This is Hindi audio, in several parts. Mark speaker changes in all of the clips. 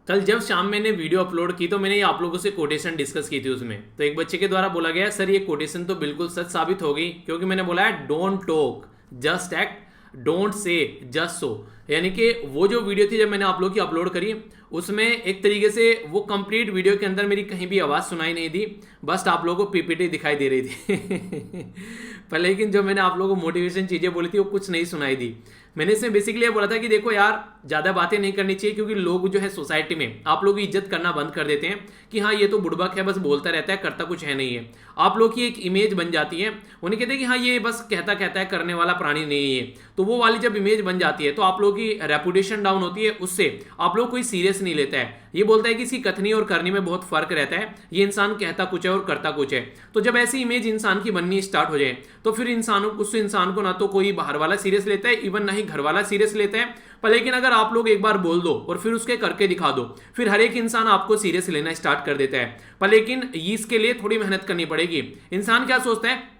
Speaker 1: कल जब शाम मैंने वीडियो अपलोड की तो मैंने ये आप लोगों से कोटेशन डिस्कस की थी उसमें। तो एक बच्चे के द्वारा बोला गया सर ये कोटेशन तो बिल्कुल सच साबित हो गई, क्योंकि मैंने बोला है don't talk just act, don't say just so. यानी कि वो जो वीडियो थी जब मैंने आप लोग की अपलोड करी उसमें एक तरीके से वो कंप्लीट वीडियो के अंदर मेरी कहीं भी आवाज़ सुनाई नहीं दी, बस आप लोगों को पीपीटी दिखाई दे रही थी पर लेकिन जो मैंने आप लोगों को मोटिवेशन चीज़ें बोली थी वो कुछ नहीं सुनाई दी। मैंने इसमें बेसिकली ये बोला था कि देखो यार ज़्यादा बातें नहीं करनी चाहिए, क्योंकि लोग जो है सोसाइटी में आप लोग की इज्जत करना बंद कर देते हैं कि हाँ ये तो बुड़बक है, बस बोलता रहता है करता कुछ है नहीं है। आप लोग की एक इमेज बन जाती है, उन्हें कहते हैं कि हाँ ये बस कहता कहता है, करने वाला प्राणी नहीं है। तो वो वाली जब इमेज बन जाती है तो आप लोग की रेपुटेशन डाउन होती है, उससे आप लोग कोई सीरियस नहीं लेता है। ये बोलता है कि इसकी कथनी और करनी में बहुत फर्क रहता है, ये इंसान कहता कुछ है और करता कुछ है। तो जब ऐसी इमेज इंसान की बननी स्टार्ट हो जाए तो फिर उस इंसान को ना तो कोई बाहर वाला सीरियस लेता है, इवन ना ही घर वाला सीरियस लेता है। पर लेकिन अगर आप लोग एक बार बोल दो और फिर उसके करके दिखा दो, फिर हर एक इंसान आपको सीरियस लेना स्टार्ट कर देता है। पर लेकिन इसके लिए थोड़ी मेहनत करनी पड़ेगी। इंसान क्या सोचता है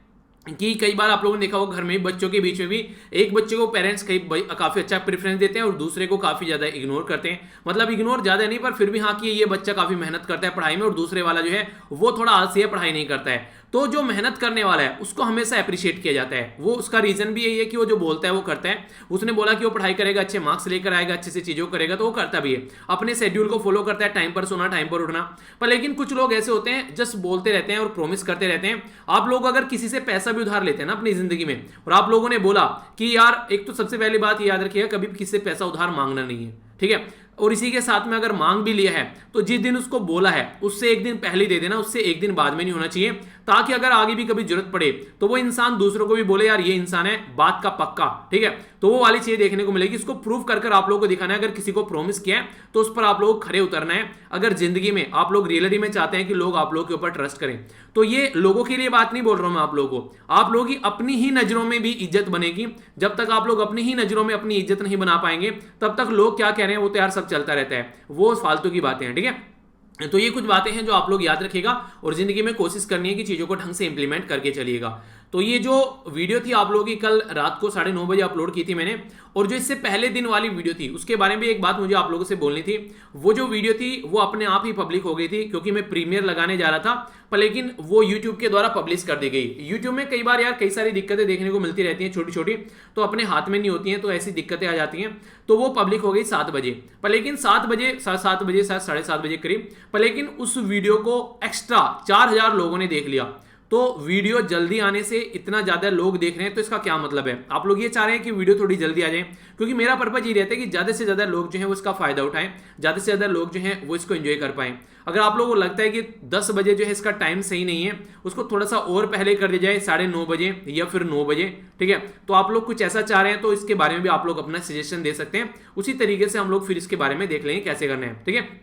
Speaker 1: कि कई बार आप लोगों ने देखा हो घर में बच्चों के बीच में भी एक बच्चे को पेरेंट्स काफी अच्छा प्रेफरेंस देते हैं और दूसरे को काफी ज्यादा इग्नोर करते हैं। मतलब इग्नोर ज्यादा नहीं, पर फिर भी हाँ कि ये बच्चा काफी मेहनत करता है पढ़ाई में और दूसरे वाला जो है वो थोड़ा आलसी है, पढ़ाई नहीं करता है। तो जो मेहनत करने वाला है उसको हमेशा अप्रिशिएट किया जाता है। वो उसका रीजन भी यही है कि वो जो बोलता है वो करता है। उसने बोला कि वो पढ़ाई करेगा, अच्छे मार्क्स लेकर आएगा, अच्छे से चीजों करेगा, तो वो करता भी है, अपने शेड्यूल को फॉलो करता है, टाइम पर सोना टाइम पर उठना। पर लेकिन कुछ लोग ऐसे होते हैं जस्ट बोलते रहते हैं और प्रॉमिस करते रहते हैं। आप लोग अगर किसी से पैसा भी उधार लेते हैं ना अपनी जिंदगी में, और आप लोगों ने बोला कि यार एक तो सबसे पहली बात याद रखिएगा कभी भी किसी से पैसा उधार मांगना नहीं है, ठीक है। और इसी के साथ में अगर मांग भी लिया है तो जिस दिन उसको बोला है उससे एक दिन पहले दे देना, उससे एक दिन बाद में नहीं होना चाहिए, ताकि अगर आगे भी कभी जरूरत पड़े तो वो इंसान दूसरों को भी बोले यार ये इंसान है बात का पक्का, ठीक है। तो वो वाली चीज देखने को मिलेगी। इसको प्रूव कर कर आप लोगों को दिखाना है। अगर किसी को प्रॉमिस किया है तो उस पर आप लोगों को खड़े उतरना है। अगर जिंदगी में आप लोग रियलिटी में चाहते हैं कि लोग आप लोगों के ऊपर ट्रस्ट करें, तो ये लोगों के लिए बात नहीं बोल रहा हूं मैं आप लोगों को, आप लोगों की अपनी ही नजरों में भी इज्जत बनेगी। जब तक आप लोग अपनी ही नजरों में अपनी इज्जत नहीं बना पाएंगे तब तक लोग क्या कह रहे हैं वो तो यार सब चलता रहता है, वो फालतू की बातें हैं, ठीक है। तो ये कुछ बातें हैं जो आप लोग याद रखिएगा और जिंदगी में कोशिश करनी है कि चीजों को ढंग से इंप्लीमेंट करके चलिएगा। तो ये जो वीडियो थी आप लोगों की कल रात को 9:30 बजे अपलोड की थी मैंने, और जो इससे पहले दिन वाली वीडियो थी उसके बारे में भी एक बात मुझे आप लोगों से बोलनी थी। वो जो वीडियो थी वो अपने आप ही पब्लिक हो गई थी, क्योंकि मैं प्रीमियर लगाने जा रहा था, पर लेकिन वो यूट्यूब के द्वारा पब्लिश कर दी गई। यूट्यूब में कई बार यार कई सारी दिक्कतें देखने को मिलती रहती हैं छोटी छोटी, तो अपने हाथ में नहीं होती हैं, तो ऐसी दिक्कतें आ जाती हैं। तो वो पब्लिक हो गई 7 बजे, पर लेकिन 7 बजे 7:30 बजे 7:30 बजे करीब, पर लेकिन उस वीडियो को एक्स्ट्रा 4000 लोगों ने देख लिया। तो वीडियो जल्दी आने से इतना ज्यादा लोग देख रहे हैं, तो इसका क्या मतलब है? आप लोग ये चाह रहे हैं कि वीडियो थोड़ी जल्दी आ जाए, क्योंकि मेरा पर्पज ये रहता है कि ज्यादा से ज्यादा लोग जो है वो इसका फायदा उठाएं, ज्यादा से ज्यादा लोग जो है वो इसको एंजॉय कर पाएं। अगर आप लोगों को लगता है कि 10 बजे जो है इसका टाइम सही नहीं है, उसको थोड़ा सा और पहले कर दिया जाए 9:30 बजे या फिर 9 बजे, ठीक है। तो आप लोग कुछ ऐसा चाह रहे हैं तो इसके बारे में भी आप लोग अपना सजेशन दे सकते हैं। उसी तरीके से हम लोग फिर इसके बारे में देख लेंगे कैसे करना है, ठीक है।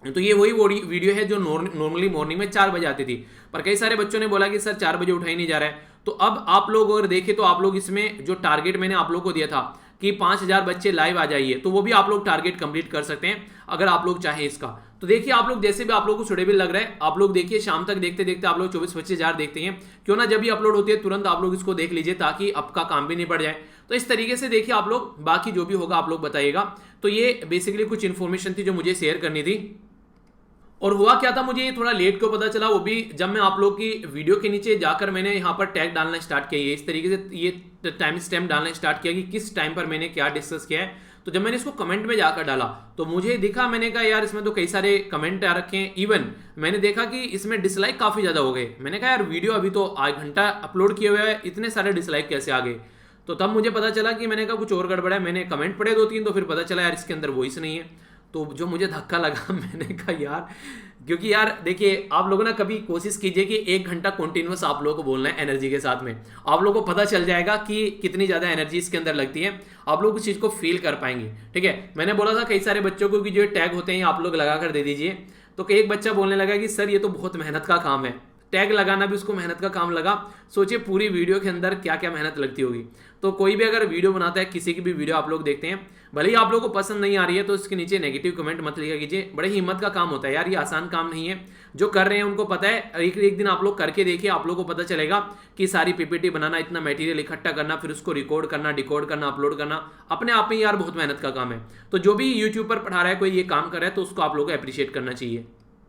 Speaker 1: तो ये वही वीडियो है जो नॉर्मली मॉर्निंग में 4 बजे आती थी, पर कई सारे बच्चों ने बोला कि सर 4 बजे उठा ही नहीं जा रहा है। तो अब आप लोग अगर देखें तो आप लोग इसमें जो टारगेट मैंने आप लोग को दिया था कि 5000 बच्चे लाइव आ जाइए, तो वो भी आप लोग टारगेट कंप्लीट कर सकते हैं अगर आप लोग चाहें इसका। तो देखिए आप लोग जैसे भी आप लोग को सुटेबल लग रहा है, आप लोग देखिए शाम तक देखते देखते आप लोग 24-25 हजार देखते हैं, क्यों ना जब भी अपलोड होती है तुरंत आप लोग इसको देख लीजिए, ताकि आपका काम भी नहीं पड़ जाए। तो इस तरीके से देखिए आप लोग, बाकी जो भी होगा आप लोग बताइएगा। तो ये बेसिकली कुछ इन्फॉर्मेशन थी जो मुझे शेयर करनी थी। और हुआ क्या था, मुझे थोड़ा लेट को पता चला, वो भी जब मैं आप लोग की वीडियो के नीचे जाकर मैंने यहाँ पर टैग डालना स्टार्ट किया, इस तरीके से ये टाइम स्टैम्प डालना स्टार्ट किया कि किस टाइम पर मैंने क्या डिस्कस किया है। तो जब मैंने इसको कमेंट में जाकर डाला तो मुझे दिखा, मैंने कहा यार इसमें तो कई सारे कमेंट आ रखे हैं। इवन मैंने देखा कि इसमें डिसलाइक काफी ज्यादा हो गए। मैंने कहा यार वीडियो अभी तो 1 घंटा अपलोड किए हुए है, इतने सारे डिसलाइक कैसे आ गए? तो तब मुझे पता चला कि मैंने कहा कुछ और गड़बड़ है। मैंने कमेंट पढ़े 2-3, तो फिर पता चला यार इसके अंदर वॉइस नहीं है। तो जो मुझे धक्का लगा मैंने कहा यार, क्योंकि यार देखिए आप लोगों ने कभी कोशिश कीजिए कि 1 घंटा कंटिन्यूअस आप लोगों को बोलना है एनर्जी के साथ में, आप लोगों को पता चल जाएगा कि कितनी ज्यादा एनर्जी इसके अंदर लगती है, आप लोग उस चीज को फील कर पाएंगे, ठीक है। मैंने बोला था कई सारे बच्चों को कि जो टैग होते हैं आप लोग लगा कर दे दीजिए। तो एक बच्चा बोलने लगा कि सर ये तो बहुत मेहनत का काम है, टैग लगाना भी उसको मेहनत का काम लगा। सोचिए पूरी वीडियो के अंदर क्या क्या मेहनत लगती होगी। तो कोई भी अगर वीडियो बनाता है, किसी की भी वीडियो आप लोग देखते हैं, भले ही आप लोगों को पसंद नहीं आ रही है तो इसके नीचे नेगेटिव कमेंट मत लिखा कीजिए। बड़े हिम्मत का काम होता है यार, ये आसान काम नहीं है। जो कर रहे हैं उनको पता है, एक दिन आप लोग करके देखिए, आप लोगों को पता चलेगा कि सारी पीपीटी बनाना, इतना मटेरियल इकट्ठा करना, फिर उसको रिकॉर्ड करना, डिकोड करना, अपलोड करना, अपने आप में यार बहुत मेहनत का काम है। तो जो भी यूट्यूब पर पढ़ा रहा है, कोई ये काम कर रहा है, तो उसको आप लोगों को अप्रिशिएट करना चाहिए।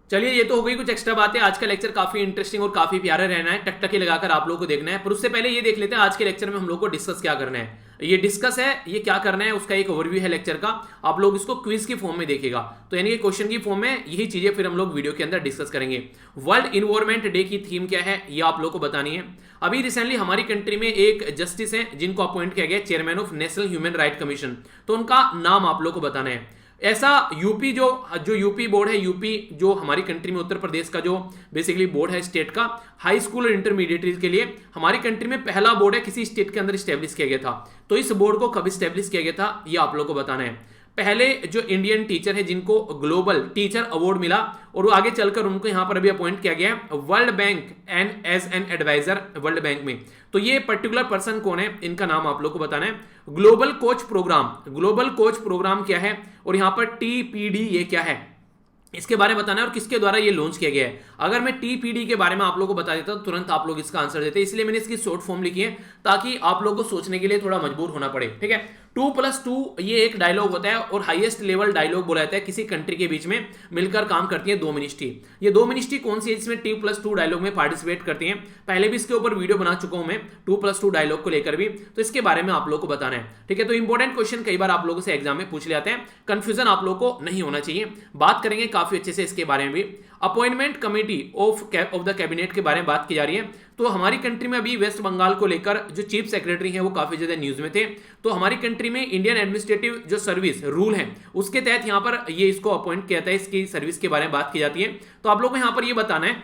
Speaker 1: चलिए, ये तो हो गई कुछ एक्स्ट्रा बातें। आज का लेक्चर काफी इंटरेस्टिंग और काफी प्यारा रहना है, टकटकी लगाकर आप लोगों को देखना है। पर उससे पहले ये देख लेते हैं आज के लेक्चर में हम लोग को डिस्कस क्या करना है। ये डिस्कस है, ये क्या करना है, उसका एक ओवरव्यू है लेक्चर का। आप लोग इसको क्विज की फॉर्म में देखेगा, तो यानी कि क्वेश्चन की फॉर्म में यही चीजें फिर हम लोग वीडियो के अंदर डिस्कस करेंगे। वर्ल्ड इन्वायरमेंट डे की थीम क्या है, ये आप लोग को बतानी है। अभी रिसेंटली हमारी कंट्री में एक जस्टिस है जिनको अपॉइंट किया गया chairman of national human right commission, तो उनका नाम आप लोग को बताना है। ऐसा यूपी जो यूपी बोर्ड है, यूपी जो हमारी कंट्री में उत्तर प्रदेश का जो बेसिकली बोर्ड है स्टेट का, हाई स्कूल और इंटरमीडिएट के लिए हमारी कंट्री में पहला बोर्ड है, किसी स्टेट के अंदर स्टैब्लिश किया गया था। तो इस बोर्ड को कब स्टैब्लिश किया गया था, ये आप लोग को बताना है। पहले जो इंडियन टीचर है जिनको ग्लोबल टीचर अवार्ड मिला, और वो आगे चलकर उनको यहां पर अभी अपॉइंट किया गया है World Bank and as an adviser World Bank में। तो ये पर्टिकुलर पर्सन कौन है, इनका नाम आप लोग को बताना है। Global coach programme, global coach programme क्या है, और यहां पर टीपीडी ये क्या है, इसके बारे में बताना है और किसके द्वारा ये लॉन्च किया गया है। अगर मैं टीपीडी के बारे में आप लोगों को बता देता तो तुरंत आप लोग इसका आंसर देते, इसलिए मैंने इसकी शॉर्ट फॉर्म लिखी है ताकि आप लोगों को सोचने के लिए थोड़ा मजबूर होना पड़े। ठीक है, 2+2 ये एक डायलॉग होता है और हाईएस्ट लेवल डायलॉग बोला जाता है किसी कंट्री के बीच में मिलकर काम करती है दो मिनिस्ट्री। ये दो मिनिस्ट्री कौन सी है जिसमें 2+2 डायलॉग में पार्टिसिपेट करती हैं, पहले भी इसके ऊपर वीडियो बना चुका हूं मैं 2+2 डायलॉग को लेकर भी, तो इसके बारे में आप लोग को बताना है। ठीक है, तो इंपॉर्टेंट क्वेश्चन कई बार आप लोगों से एग्जाम में पूछ ले जाते हैं, कंफ्यूजन आप लोग को नहीं होना चाहिए। बात करेंगे काफी अच्छे से इसके बारे में भी। Appointment committee of the cabinet के बारे में बात की जा रही है। तो हमारी कंट्री में अभी वेस्ट बंगाल को लेकर जो चीफ सेक्रेटरी हैं वो काफी ज्यादा न्यूज में थे। तो हमारी कंट्री में इंडियन एडमिनिस्ट्रेटिव जो सर्विस रूल है उसके तहत यहाँ पर ये इसको अपॉइंट किया था, इसकी सर्विस के बारे में बात की जाती है। तो आप लोग को यहाँ पर ये बताना है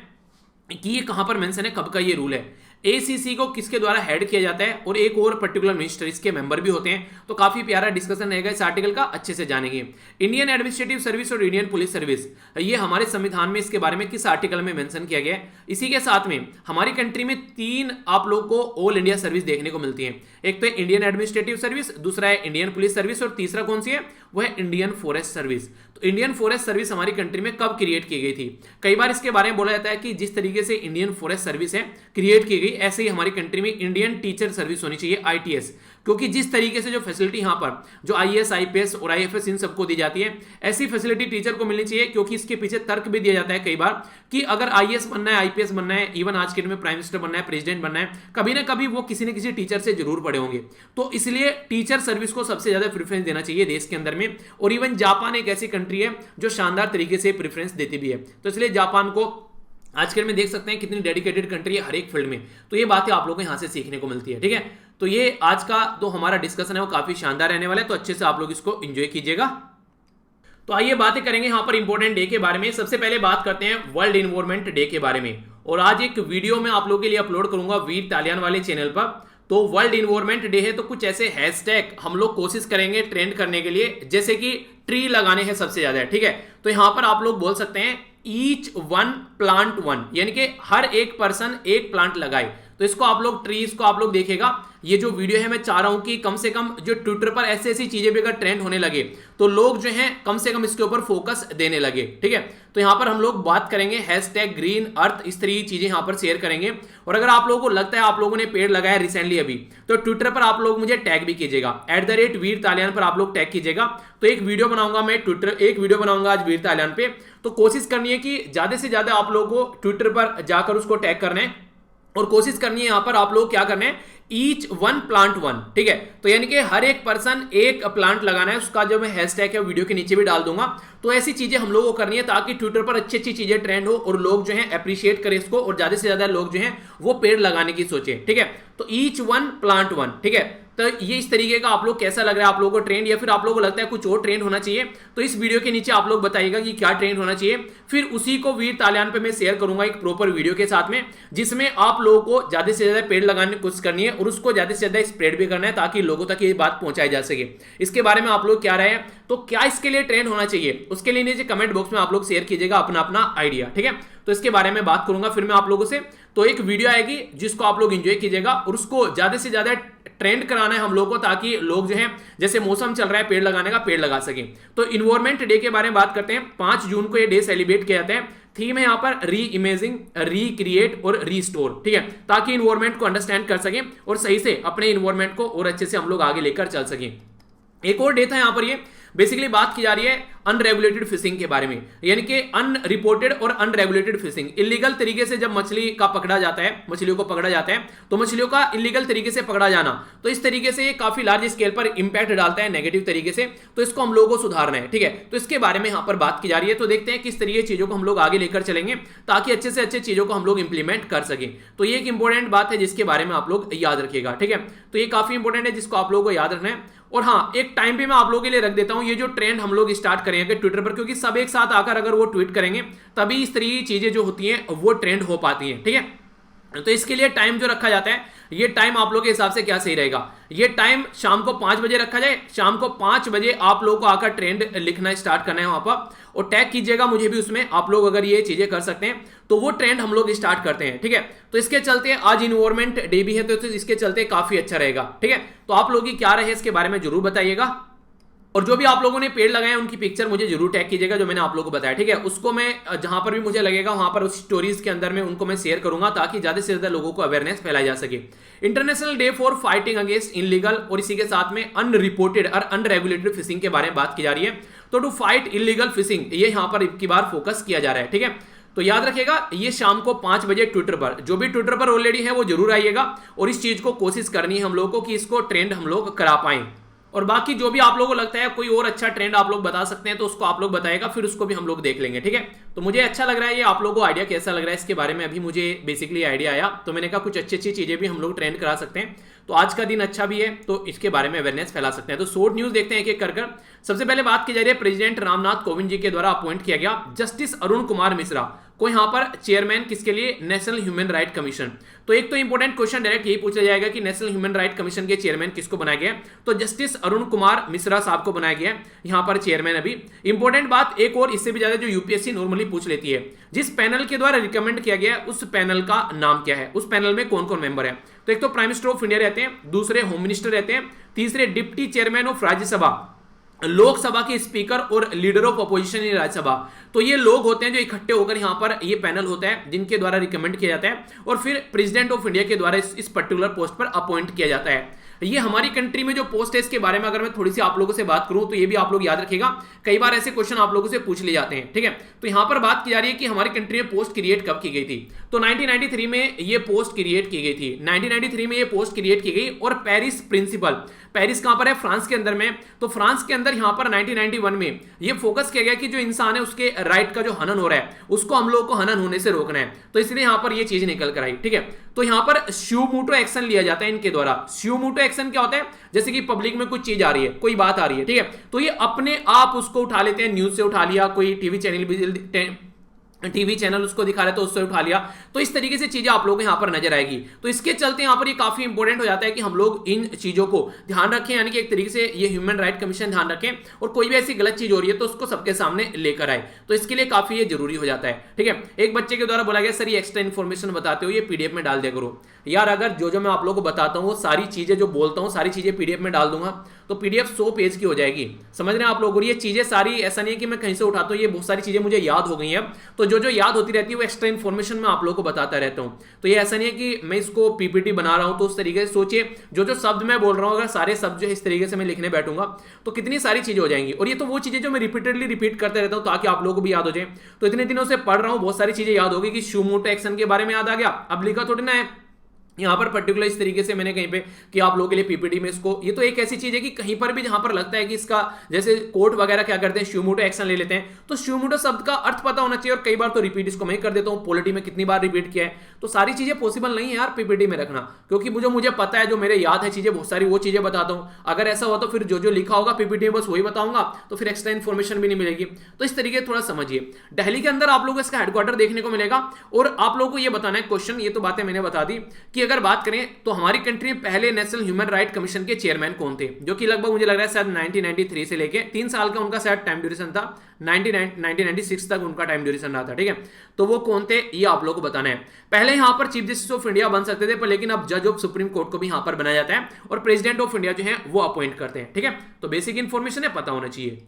Speaker 1: कि ये कहां पर मेंशन है, कब का ये रूल है। एसीसी को किसके द्वारा हेड किया जाता है, और एक और पर्टिकुलर मिनिस्टर इसके मेंबर भी होते हैं। तो काफी प्यारा डिस्कशन रहेगा इस आर्टिकल का, अच्छे से जानेंगे। इंडियन एडमिनिस्ट्रेटिव सर्विस और इंडियन पुलिस सर्विस, ये हमारे संविधान में इसके बारे में किस आर्टिकल में मेंशन किया गया है। इसी के साथ में हमारी कंट्री में 3 आप लोग को ऑल इंडिया सर्विस देखने को मिलती है। एक तो इंडियन एडमिनिस्ट्रेटिव सर्विस, दूसरा है इंडियन पुलिस सर्विस, और तीसरा कौन सी है, वह है इंडियन फॉरेस्ट सर्विस। तो इंडियन फॉरेस्ट सर्विस हमारी कंट्री में कब क्रिएट की गई थी। कई बार इसके बारे में बोला जाता है कि जिस तरीके से इंडियन फॉरेस्ट सर्विस है क्रिएट की गई, ऐसे ही हमारी कंट्री में इंडियन टीचर सर्विस होनी चाहिए, आईटीएस। क्योंकि जिस तरीके से जो फैसिलिटी यहाँ पर जो आईएएस, आईपीएस और आईएफएस इन सबको दी जाती है, ऐसी फैसिलिटी टीचर को मिलनी चाहिए। क्योंकि इसके पीछे तर्क भी दिया जाता है कई बार कि अगर आईएएस बनना है, आईपीएस बनना है, इवन आज के दिन में प्राइम मिनिस्टर बनना है, प्रेसिडेंट बनना है, कभी ना कभी वो किसी न किसी टीचर से जरूर पढ़े होंगे। तो इसलिए टीचर सर्विस को सबसे ज्यादा प्रेफरेंस देना चाहिए देश के अंदर में। और इवन जापान एक ऐसी कंट्री है जो शानदार तरीके से प्रेफरेंस देती भी है। तो इसलिए जापान को आजकल में देख सकते हैं कितनी डेडिकेटेड कंट्री है हर एक फील्ड में। तो ये बातें आप लोगों को यहां से सीखने को मिलती है। ठीक है, तो ये आज का जो हमारा डिस्कशन है वो काफी शानदार रहने वाला है, तो अच्छे से आप लोग इसको एंजॉय कीजिएगा। तो आइए बातें करेंगे यहाँ पर इंपॉर्टेंट डे के बारे में। सबसे पहले बात करते हैं वर्ल्ड इन्वायरमेंट डे के बारे में। और आज एक वीडियो मैं आप लोगों के लिए अपलोड करूंगा वीर तालियान वाले चैनल पर। तो वर्ल्ड इन्वायरमेंट डे है, तो कुछ ऐसे हैशटैग हम लोग कोशिश करेंगे ट्रेंड करने के लिए, जैसे कि ट्री लगाने हैं सबसे ज्यादा। ठीक है, तो यहां पर आप लोग बोल सकते हैं ईच वन प्लांट वन, यानी कि हर एक पर्सन एक प्लांट लगाए। तो इसको आप लोग ट्रीज को आप लोग देखेगा, ये जो वीडियो है मैं चाह रहा हूं कि कम से कम जो ट्विटर पर ऐसी ऐसी चीजें भी अगर ट्रेंड होने लगे तो लोग जो हैं कम से कम इसके ऊपर फोकस देने लगे। ठीक है, तो यहां पर हम लोग बात करेंगे हैशटैग ग्रीन अर्थ, इस तरह की चीजें यहां पर शेयर करेंगे। और अगर आप लोगों को लगता है आप लोगों ने पेड़ लगाया रिसेंटली अभी, तो ट्विटर पर आप लोग मुझे टैग भी कीजिएगा, @वीर तालियान पर आप लोग टैग कीजिएगा। तो एक वीडियो बनाऊंगा मैं ट्विटर, एक वीडियो बनाऊंगा आज वीर तालियान पे। तो कोशिश करनी है कि ज्यादा से ज्यादा आप लोगों को ट्विटर पर जाकर उसको टैग करना है, और कोशिश करनी है यहां पर आप लोग क्या करना है, ईच वन प्लांट वन। ठीक है, तो यानी कि हर एक पर्सन एक प्लांट लगाना है। उसका जो मैं हैशटैग है वीडियो के नीचे भी डाल दूंगा। तो ऐसी चीजें हम लोगों को करनी है ताकि ट्विटर पर अच्छी अच्छी चीजें ट्रेंड हो और लोग जो है अप्रिशिएट करें इसको, और ज्यादा से ज्यादा लोग जो है वो पेड़ लगाने की सोचे। ठीक है, तो ईच वन प्लांट वन। ठीक है, तो ये इस तरीके का आप लोग कैसा लग रहा है आप लोगों को ट्रेंड, या फिर आप लोगों को लगता है कुछ और ट्रेंड होना चाहिए, तो इस वीडियो के नीचे आप लोग बताइएगा कि क्या ट्रेंड होना चाहिए। फिर उसी को वीर तालियान पे मैं शेयर करूंगा एक प्रॉपर वीडियो के साथ में, जिसमें आप लोगों को ज्यादा से ज्यादा पेड़ लगाने की कोशिश करनी है और उसको ज्यादा से ज्यादा स्प्रेड भी करना है ताकि लोगों तक ये बात पहुंचाई जा सके। इसके बारे में आप लोग क्या रहे हैं, तो क्या इसके लिए ट्रेंड होना चाहिए, उसके लिए नीचे कमेंट बॉक्स में आप लोग शेयर कीजिएगा अपना अपना आइडिया, ठीक है। तो इसके बारे में बात करूंगा फिर मैं आप लोगों से। तो एक वीडियो आएगी जिसको आप लोग एंजॉय कीजिएगा और उसको ज्यादा से ज्यादा ट्रेंड कराना है हम लोगों को, ताकि लोग जो है जैसे मौसम चल रहा है पेड़ लगाने का, पेड़ लगा सके। तो इन्वायरमेंट डे के बारे में बात करते हैं। 5 जून को ये डे सेलिब्रेट किया जाता है। थीम है यहाँ पर री इमेजिंग, रिक्रिएट और रीस्टोर, ठीक है, ताकि इन्वायरमेंट को अंडरस्टैंड कर सकें और सही से अपने इन्वायरमेंट को और अच्छे से हम लोग आगे लेकर चल सकें। एक और डे था यहाँ पर, ये बेसिकली बात की जा रही है अनरेगुलेटेड फिशिंग के बारे में, यानी कि अनरिपोर्टेड और अनरेगुलेटेड फिशिंग। इलीगल तरीके से जब मछली का पकड़ा जाता है, मछलियों को पकड़ा जाता है, तो मछलियों का इलीगल तरीके से पकड़ा जाना, तो इस तरीके से ये काफी लार्ज स्केल पर इंपैक्ट डालता है नेगेटिव तरीके से। तो इसको हम लोगों को सुधारना है, ठीक है। तो इसके बारे में यहाँ पर बात की जा रही है। तो देखते हैं किस तरीके चीजों को हम लोग आगे लेकर चलेंगे ताकि अच्छे से अच्छे चीजों को हम लोग इंप्लीमेंट कर सकें। तो ये एक इंपॉर्टेंट बात है जिसके बारे में आप लोग याद रखिएगा, ठीक है। तो ये काफी इंपॉर्टेंट है जिसको आप लोगों को याद रखना है। और हाँ, एक टाइम भी मैं आप लोगों के लिए रख देता हूं, ये जो ट्रेंड हम लोग स्टार्ट करेंगे ट्विटर पर, क्योंकि सब एक साथ आकर अगर वो ट्वीट करेंगे तभी इस तरह की चीजें जो होती हैं वो ट्रेंड हो पाती हैं, ठीक है। तो इसके लिए टाइम जो रखा जाता है, ये टाइम आप लोगों के हिसाब से क्या सही रहेगा, ये टाइम शाम को 5 बजे रखा जाए। शाम को 5 बजे आप लोगों को आकर ट्रेंड लिखना स्टार्ट करना है वहां पर, और टैग कीजिएगा मुझे भी उसमें। आप लोग अगर ये चीजें कर सकते हैं तो वो ट्रेंड हम लोग स्टार्ट करते हैं, ठीक है। तो इसके चलते आज इन्वायरमेंट डे भी है, तो इसके चलते काफी अच्छा रहेगा, ठीक है। तो आप लोग की क्या रहे इसके बारे में जरूर बताइएगा, और जो भी आप लोगों ने पेड़ लगाए उनकी पिक्चर मुझे जरूर टैग कीजिएगा जो मैंने आप लोगों को बताया, ठीक है। उसको मैं जहां पर भी मुझे लगेगा वहां पर उस स्टोरीज के अंदर में उनको मैं शेयर करूंगा ताकि ज्यादा से ज्यादा लोगों को अवेयरनेस फैलाई जा सके। International day for fighting against illegal और इसी के साथ में अनरिपोर्टेड और अनरेगुलेटेड फिशिंग के बारे में बात की जा रही है। तो टू फाइट इलीगल फिशिंग ये यहाँ पर एक बार फोकस किया जा रहा है, ठीक है। तो याद रखिएगा ये शाम को 5 बजे ट्विटर पर, जो भी ट्विटर पर ऑलरेडी है वो जरूर आइएगा और इस चीज को कोशिश करनी है हम लोगों को कि इसको ट्रेंड हम लोग करा पाएं। और बाकी जो भी आप लोगों को लगता है कोई और अच्छा ट्रेंड आप लोग बता सकते हैं तो उसको आप लोग बताएगा, फिर उसको भी हम लोग देख लेंगे, ठीक है। तो मुझे अच्छा लग रहा है ये, आप लोगों को आइडिया कैसा लग रहा है इसके बारे में अभी मुझे बेसिकली आइडिया आया, तो मैंने कहा कुछ अच्छी अच्छी चीजें भी हम लोग ट्रेंड करा सकते हैं। तो आज का दिन अच्छा भी है तो इसके बारे में अवेयरनेस फैला सकते हैं। तो शॉर्ट न्यूज देखते हैं एक एक कर। सबसे पहले बात की जा रही है प्रेसिडेंट रामनाथ कोविंद जी के द्वारा अपॉइंट किया गया जस्टिस अरुण कुमार मिश्रा को यहाँ पर चेयरमैन, किसके लिए, नेशनल ह्यूमन राइट कमीशन। तो एक तो इंपॉर्टेंट क्वेश्चन डायरेक्ट यही पूछा जाएगा कि नेशनल ह्यूमन राइट कमीशन के चेयरमैन किसको बनाया गया, तो जस्टिस अरुण कुमार मिश्रा साहब को बनाया गया यहाँ पर चेयरमैन। अभी इंपॉर्टेंट बात एक और इससे भी ज्यादा जो यूपीएससी नॉर्मली पूछ लेती है, जिस पैनल के द्वारा रिकमेंड किया गया उस पैनल का नाम क्या है, उस पैनल में कौन कौन मेंबर है। तो एक तो प्राइम मिनिस्टर ऑफ इंडिया रहते हैं, दूसरे होम मिनिस्टर रहते हैं, तीसरे deputy chairman of Rajya Sabha, Lok Sabha के स्पीकर और leader of opposition in Rajya Sabha. तो ये लोग होते हैं जो इकट्ठे होकर यहाँ पर ये पैनल होता है जिनके द्वारा रिकमेंड किया जाता है और फिर प्रेसिडेंट ऑफ इंडिया के द्वारा इस पर्टिकुलर पोस्ट पर अपॉइंट किया जाता है। ये हमारी कंट्री में जो पोस्ट है इसके बारे में अगर मैं थोड़ी सी आप लोगों से बात करूं तो ये भी आप लोग याद रखिएगा, कई बार ऐसे क्वेश्चन आप लोगों से पूछ लिए जाते हैं, ठीक है। तो यहां पर बात की जा रही है कि हमारी कंट्री में पोस्ट क्रिएट कब की गई थी, तो 1993 में ये पोस्ट क्रिएट की गई थी। 1993 में ये पोस्ट क्रिएट की गई और पेरिस प्रिंसिपल, पेरिस कहां पर है, फ्रांस के अंदर में। तो फ्रांस के अंदर यहां पर 1991 में ये फोकस किया गया कि जो इंसान है उसके राइट का जो हनन हो रहा है उसको हम लोग को हनन होने से रोकना है, तो इसलिए यहां पर ये चीज निकल कर आई, ठीक है। तो यहां पर श्यूमोटो एक्शन लिया जाता है इनके द्वारा। श्यूमोटो एक्शन क्या होता है, जैसे कि पब्लिक में कुछ चीज आ रही है, कोई बात आ रही है, ठीक है, तो ये अपने आप उसको उठा लेते हैं, न्यूज से उठा लिया, कोई टीवी चैनल उसको दिखा रहे तो उससे उठा लिया। तो इस तरीके से चीजें आप लोगों को यहाँ पर नजर आएगी। तो इसके चलते यहाँ पर ये काफी इंपॉर्टेंट हो जाता है कि हम लोग इन चीजों को ध्यान रखें, यानी कि एक तरीके से ये ह्यूमन राइट कमीशन ध्यान रखें और कोई भी ऐसी गलत चीज हो रही है तो उसको सबके सामने लेकर आए। तो इसके लिए काफी ये जरूरी हो जाता है, ठीक है। एक बच्चे के द्वारा बोला गया सर ये एक्स्ट्रा इन्फॉर्मेशन बताते हो ये पीडीएफ में डाल दिया करो। यार अगर जो मैं आप लोगों को बताता हूँ सारी चीजें जो बोलता हूँ सारी चीजें पीडीएफ में डाल दूंगा तो पीडीएफ 100 पेज की हो जाएगी, समझ रहे हैं आप लोग। और ये चीजें सारी ऐसा नहीं है कि मैं कहीं से उठाता हूँ, ये बहुत सारी चीजें मुझे याद हो गई हैं, तो जो याद होती रहती है वो एक्स्ट्रा इन्फॉर्मेशन मैं आप लोगों को बताता रहता हूँ। तो ये ऐसा नहीं है कि मैं इसको पीपीटी बना रहा हूँ तो उस तरीके से सोचिए जो शब्द मैं बोल रहा हूँ अगर सारे शब्द जो है इस तरीके से मैं लिखने बैठूंगा तो कितनी सारी चीजें हो जाएंगी। और ये तो वो चीजें जो मैं रिपीटेडली रिपीट करते रहता हूँ ताकि आप लोगों को भी याद हो जाए। तो इतने दिनों से पढ़ रहा हूँ, बहुत सारी चीजें याद होगी कि श्यूमोटो एक्शन के बारे में याद आ गया, अब लिखा थोड़ी ना है यहाँ पर पर्टिकुलर इस तरीके से मैंने कहीं पे कि आप लोगों के लिए पीपीटी में इसको, ये तो एक ऐसी चीज है कि कहीं पर भी जहां पर लगता है कि इसका जैसे कोर्ट वगैरह क्या करते हैं श्यूमोटो एक्शन ले लेते हैं, तो श्यूमोटो शब्द का अर्थ पता होना चाहिए। और कई बार तो रिपीट इसको मैं कर देता हूँ, पॉलिटी में कितनी बार रिपीट किया है। तो सारी चीजें पॉसिबल नहीं है यार पीपीटी में रखना, क्योंकि मुझे पता है जो मेरे याद है चीजें बहुत सारी वो चीजें बताता हूँ। अगर ऐसा हो तो फिर जो लिखा होगा पीपीटी में बस वही बताऊंगा तो फिर एक्स्ट्रा इन्फॉर्मेशन भी नहीं मिलेगी। तो इस तरीके थोड़ा समझिए। दिल्ली के अंदर आप लोगों को इसका हेडक्वार्टर देखने को मिलेगा और आप लोगों को ये बताना है क्वेश्चन, ये तो बातें मैंने बता दी कि अगर बात करें तो हमारी कंट्री में पहले नेशनल ह्यूमन राइट कमीशन के चेयरमैन कौन थे, जो कि लगभग मुझे लग रहा है शायद 1993 से लेके 3 साल का उनका शायद टाइम ड्यूरेशन था, 1996 तक उनका टाइम ड्यूरेशन रहा था, ठीक है। तो वो कौन थे ये आप लोगों को बताना है। पहले यहाँ पर चीफ जस्टिस ऑफ इंडिया बन सकते थे, पर लेकिन अब जज ऑफ सुप्रीम कोर्ट को भी यहाँ पर बनाया जाता है और प्रेसिडेंट ऑफ इंडिया जो है वो अपॉइंट करते हैं, ठीक है। तो बेसिक इंफॉर्मेशन है, पता होना चाहिए।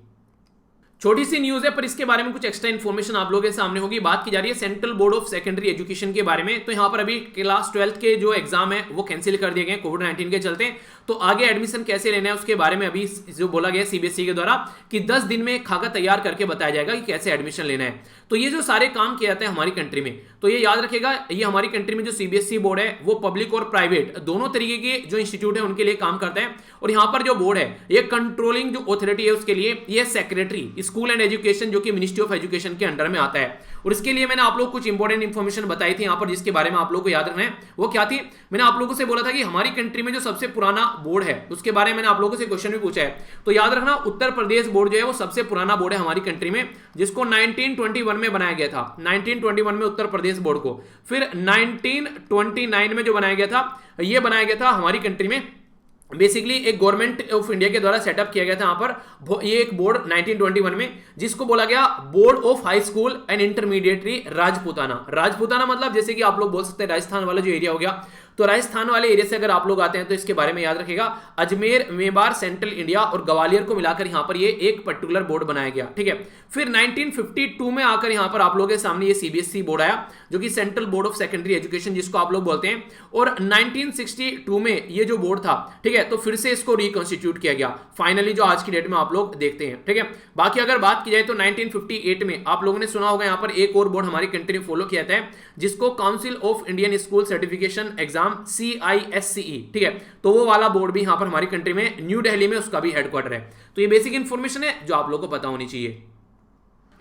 Speaker 1: छोटी सी न्यूज है पर इसके बारे में कुछ एक्स्ट्रा इन्फॉर्मेशन आप लोगों के सामने होगी। बात की जा रही है central board of secondary education के बारे में। तो यहाँ पर अभी क्लास 12th के जो एग्जाम है वो कैंसिल कर दिए गए कोविड-19 के चलते। तो आगे एडमिशन कैसे लेना है उसके बारे में अभी जो बोला गया सीबीएसई के द्वारा कि 10 दिन में खाका तैयार करके बताया जाएगा कि कैसे एडमिशन लेना है। तो ये जो सारे काम किए जाते हैं हमारी कंट्री में, तो ये याद रखेगा, ये हमारी कंट्री में जो सीबीएसई बोर्ड है वो पब्लिक और प्राइवेट दोनों तरीके के जो इंस्टीट्यूट है उनके लिए काम करता है। और यहाँ पर जो बोर्ड है ये कंट्रोलिंग जो ऑथोरिटी है उसके लिए ये सेक्रेटरी स्कूल एंड एजुकेशन जो कि मिनिस्ट्री ऑफ एजुकेशन के अंडर में आता है। और इसके लिए मैंने आप लोग कुछ इंपॉर्टेंट इन्फॉर्मेशन बताई थी यहाँ पर, जिसके बारे में आप लोगों को याद रखना है। वो क्या थी, मैंने आप लोगों से बोला था कि हमारी कंट्री में जो सबसे पुराना बोर्ड है उसके बारे में मैंने आप लोगों से क्वेश्चन भी पूछा है। तो याद रखना उत्तर प्रदेश बोर्ड जो है वो सबसे पुराना बोर्ड है हमारी कंट्री में, जिसको 1921 में बनाया गया था, 1921 में उत्तर प्रदेश बोर्ड को। फिर 1929 में जो बनाया गया था, ये बनाया गया था हमारी कंट्री में बेसिकली एक गवर्नमेंट ऑफ इंडिया के द्वारा सेटअप किया गया था यहाँ पर ये एक बोर्ड 1921 में, जिसको बोला गया board of high school and intermediary Rajputana. Rajputana मतलब जैसे कि आप लोग बोल सकते हैं राजस्थान वाला जो एरिया हो गया, तो राजस्थान वाले एरिया से अगर आप लोग आते हैं तो इसके बारे में याद रखेगा अजमेर, मेवाड़, सेंट्रल इंडिया और ग्वालियर को मिलाकर यहाँ पर ये एक पर्टिकुलर बोर्ड बनाया गया, ठीक है। फिर 1952 में आकर यहाँ पर आप लोगों के सामने ये सीबीएसई बोर्ड आया जो कि central board of secondary education जिसको आप लोग बोलते हैं। और 1962 में ये जो बोर्ड था, ठीक है, तो फिर से इसको रिकॉन्स्टिट्यूट किया गया फाइनली, जो आज की डेट में आप लोग देखते हैं, ठीक है। बाकी अगर बात की जाए तो 1958 में आप लोगों ने सुना होगा यहाँ पर एक और बोर्ड हमारी कंट्री में फॉलो किया जाता है जिसको council of Indian school certification exam CISCE, ठीक है। तो वो वाला बोर्ड भी यहां पर हमारी कंट्री में न्यू दिल्ली में उसका भी हेडक्वार्टर है। तो ये बेसिक इंफॉर्मेशन है जो आप लोगों को पता होनी चाहिए।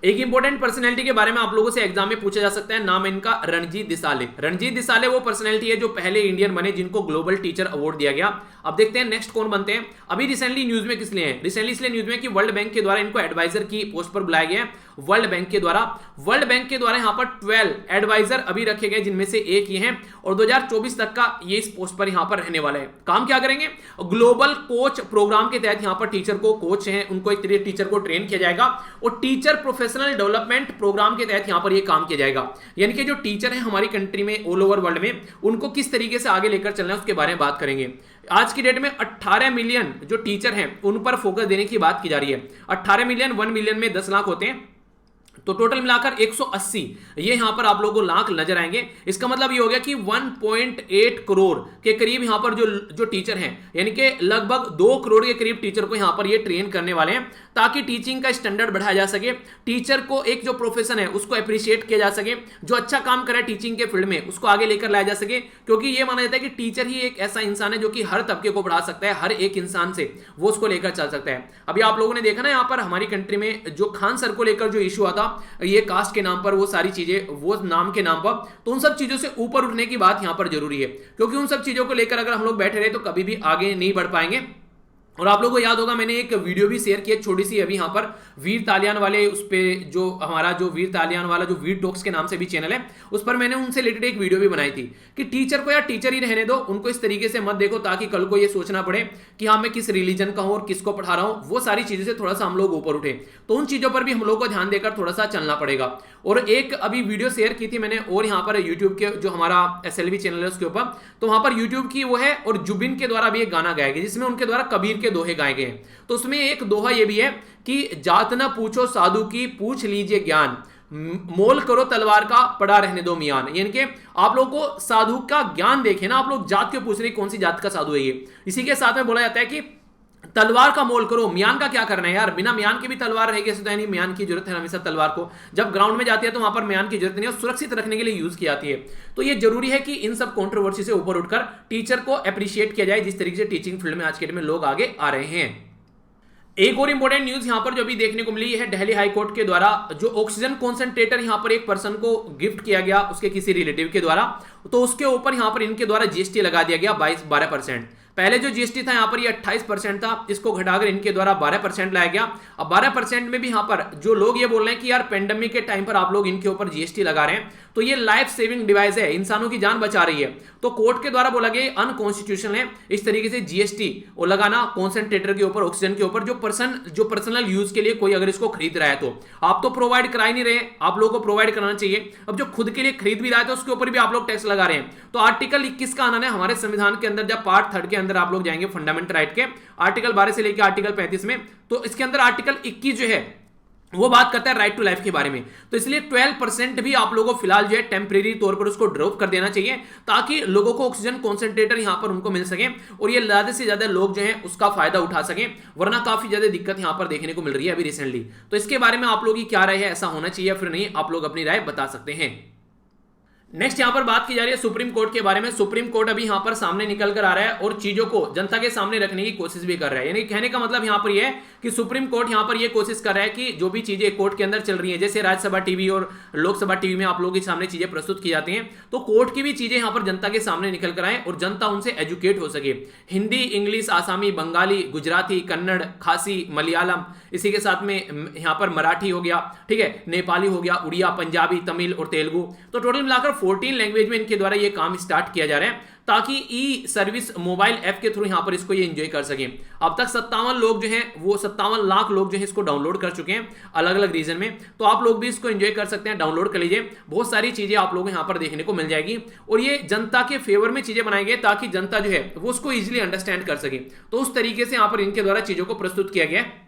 Speaker 1: एक इंपॉर्टेंट पर्सनैलिटी के बारे में आप लोगों से एग्जाम में पूछा जा सकता है, नाम है इनका रणजीत दिसाले। रणजीत दिसाले वो पर्सनैलिटी है जो पहले इंडियन बने जिनको ग्लोबल टीचर अवार्ड दिया गया। अब देखते हैं नेक्स्ट कौन बनते हैं। अभी रिसेंटली न्यूज में किस लिए है, रिसेंटली इसलिए न्यूज में कि वर्ल्ड बैंक के द्वारा इनको एडवाइजर की पोस्ट पर बुलाया गया है। वर्ल्ड बैंक के द्वारा यहां पर 12 एडवाइजर अभी रखे गए जिनमें से एक ये हैं और 2024 तक का ये इस पोस्ट पर यहां पर रहने वाले हैं। काम क्या करेंगे, ग्लोबल कोच प्रोग्राम के तहत यहां पर टीचर को, कोच हैं उनको एक तरीके टीचर को ट्रेन किया जाएगा और टीचर प्रोफेशनल डेवलपमेंट प्रोग्राम के तहत यहां पर ये काम किया जाएगा। यानी कि जो टीचर है हमारी कंट्री में ऑल ओवर वर्ल्ड में उनको किस तरीके से आगे लेकर चलना है उसके बारे में बात करेंगे। आज की डेट में 18 मिलियन जो टीचर हैं उन पर फोकस देने की बात की जा रही है। 18 मिलियन, 1 मिलियन में 10 लाख होते हैं, तो टोटल मिलाकर 180 ये यहां पर आप लोगों को लाख नजर आएंगे। इसका मतलब ये हो गया कि 1.8 करोड़ के करीब यहां पर जो टीचर हैं, यानी कि लगभग 2 करोड़ के करीब टीचर को यहां पर ये ट्रेन करने वाले हैं ताकि टीचिंग का स्टैंडर्ड बढ़ाया जा सके, टीचर को एक जो प्रोफेशन है उसको अप्रिशिएट किया जा सके, जो अच्छा काम करे टीचिंग के फील्ड में उसको आगे लेकर लाया जा सके। क्योंकि ये माना जाता है कि टीचर ही एक ऐसा इंसान है जो कि हर तबके को बढ़ा सकता है, हर एक इंसान से वो उसको लेकर चल सकता है। अभी आप लोगों ने देखा ना यहाँ पर हमारी कंट्री में जो खान सर को लेकर जो इशू आता, ये कास्ट के नाम पर, वो सारी चीजें, वो नाम के नाम पर, तो उन सब चीजों से ऊपर उठने की बात यहां पर जरूरी है। क्योंकि उन सब चीजों को लेकर अगर हम लोग बैठे रहे तो कभी भी आगे नहीं बढ़ पाएंगे। और आप लोगों को याद होगा मैंने एक वीडियो भी शेयर की छोटी सी अभी यहाँ पर वीर तालियान वाले, उस पे जो हमारा जो वीर तालियान वाला जो वीर टॉक्स के नाम से भी चैनल है उस पर मैंने उनसे रिलेटेड एक वीडियो भी बनाई थी कि टीचर को यार टीचर ही रहने दो, उनको इस तरीके से मत देखो ताकि कल को ये सोचना पड़े कि हाँ मैं किस रिलीजन का हूं और किसको पढ़ा रहा हूं। वो सारी चीजों से थोड़ा सा हम लोग ऊपर उठे, तो उन चीजों पर भी हम लोग को ध्यान देकर थोड़ा सा चलना पड़ेगा। और एक अभी वीडियो शेयर की थी मैंने और यहाँ पर यूट्यूब के जो हमारा SLV चैनल है उसके ऊपर, तो वहां पर यूट्यूब की वो है और जुबिन के द्वारा भी एक गाना गाया गया जिसमें उनके द्वारा कबीर के दोहे गाए गए। तो उसमें एक दोहा ये भी है कि जात न पूछो साधु की, पूछ लीजिए ज्ञान, मोल करो तलवार का, पड़ा रहने दो मियान। यानी कि आप लोगों को साधु का ज्ञान देखे ना, आप लोग जात क्यों पूछ रहे कौन सी जात का साधु है ये। इसी के साथ में बोला जाता है कि तलवार का मोल करो, मियान का क्या करना है यार, बिना मियान के भी तलवार रहेगी ऐसा तो नहीं, मियान की जरूरत है हमेशा तलवार को। जब ग्राउंड में जाती है तो वहां पर मियान की जरूरत नहीं है, सुरक्षित रखने के लिए यूज की जाती है। तो ये जरूरी है कि इन सब कंट्रोवर्सी से ऊपर उठकर टीचर को अप्रिशिएट किया जाए जिस तरीके से टीचिंग फील्ड में आज के डेट में लोग आगे आ रहे हैं। एक और इंपॉर्टेंट न्यूज यहां पर जो अभी देखने को मिली है, दिल्ली हाई कोर्ट के द्वारा जो ऑक्सीजन कॉन्सेंट्रेटर यहां पर एक पर्सन को गिफ्ट किया गया उसके किसी रिलेटिव के द्वारा, तो उसके ऊपर यहां पर इनके द्वारा GST लगा दिया गया 12%। पहले जो जीएसटी था यहाँ पर ये 28% था, इसको घटाकर इनके द्वारा 12% लाया गया। अब 12% में भी यहाँ पर जो लोग ये बोल रहे हैं कि यार पेंडेमिक के टाइम पर आप लोग इनके ऊपर जीएसटी लगा रहे हैं, तो ये लाइफ सेविंग डिवाइस है, इंसानों की जान बचा रही है, तो कोर्ट के द्वारा बोला गया अनकॉन्स्टिट्यूशनल है इस तरीके से जीएसटी वो लगाना कॉन्सेंट्रेटर के ऊपर, ऑक्सीजन के ऊपर, जो पर्सनल यूज के लिए कोई अगर इसको खरीद रहा है तो आप तो प्रोवाइड करा ही नहीं रहे, आप लोगों को प्रोवाइड कराना चाहिए। अब जो खुद के लिए खरीद भी रहा है तो उसके ऊपर भी आप लोग टैक्स लगा रहे हैं। तो आर्टिकल 21 का आना है हमारे संविधान के अंदर, जब पार्ट 3 के अंदर आप लोग जाएंगे फंडामेंटल राइट के आर्टिकल 12 से लेकर आर्टिकल 35 में, तो इसके अंदर आर्टिकल 21 जो है वो बात करता है राइट टू लाइफ के बारे में। तो इसलिए 12% भी आप लोगों को फिलहाल जो है टेम्परेरी तौर पर उसको ड्रॉप कर देना चाहिए, ताकि लोगों को ऑक्सीजन कॉन्सेंट्रेटर यहां पर उनको मिल सके और ये ज्यादा से ज्यादा लोग जो है उसका फायदा उठा सकें, वरना काफी ज्यादा दिक्कत यहां पर देखने को मिल रही है अभी रिसेंटली। तो इसके बारे में आप लोगों की क्या राय है, ऐसा होना चाहिए या फिर नहीं, आप लोग अपनी राय बता सकते हैं। नेक्स्ट यहां पर बात की जा रही है सुप्रीम कोर्ट के बारे में। सुप्रीम कोर्ट अभी यहां पर सामने निकल कर आ रहा है और चीजों को जनता के सामने रखने की कोशिश भी कर रहा है। यानी कहने का मतलब यहां पर यह है कि सुप्रीम कोर्ट यहां पर यह कोशिश कर रहा है कि जो भी चीजें कोर्ट के अंदर चल रही है, जैसे राज्यसभा टीवी और लोकसभा टीवी में आप लोगों के सामने चीजें प्रस्तुत की जाती हैं, तो कोर्ट की भी चीजें यहां पर जनता के सामने निकल कर आए और जनता उनसे एजुकेट हो सके। हिंदी, इंग्लिश, आसामी, बंगाली, गुजराती, कन्नड़, खासी, मलयालम, इसी के साथ में यहां पर मराठी हो गया, ठीक है, नेपाली हो गया, उड़िया, पंजाबी, तमिल और तेलुगु, तो टोटल मिलाकर 14 लैंग्वेज में इनके द्वारा ये काम स्टार्ट किया जा रहा है, ताकि ई सर्विस मोबाइल ऐप के थ्रू यहां पर इसको ये एंजॉय कर सकें। अब तक 57 लोग जो हैं वो 57 लाख लोग जो है इसको डाउनलोड कर चुके हैं अलग अलग रीजन में, तो आप लोग भी इसको एंजॉय कर सकते हैं, डाउनलोड कर लीजिए। बहुत सारी चीजें आप लोगों को यहां पर देखने को मिल जाएगी और ये जनता के फेवर में चीजें बनाई गई ताकि जनता जो है वो उसको इजिली अंडरस्टैंड कर सके। तो उस तरीके से यहां पर इनके द्वारा चीजों को प्रस्तुत किया गया है।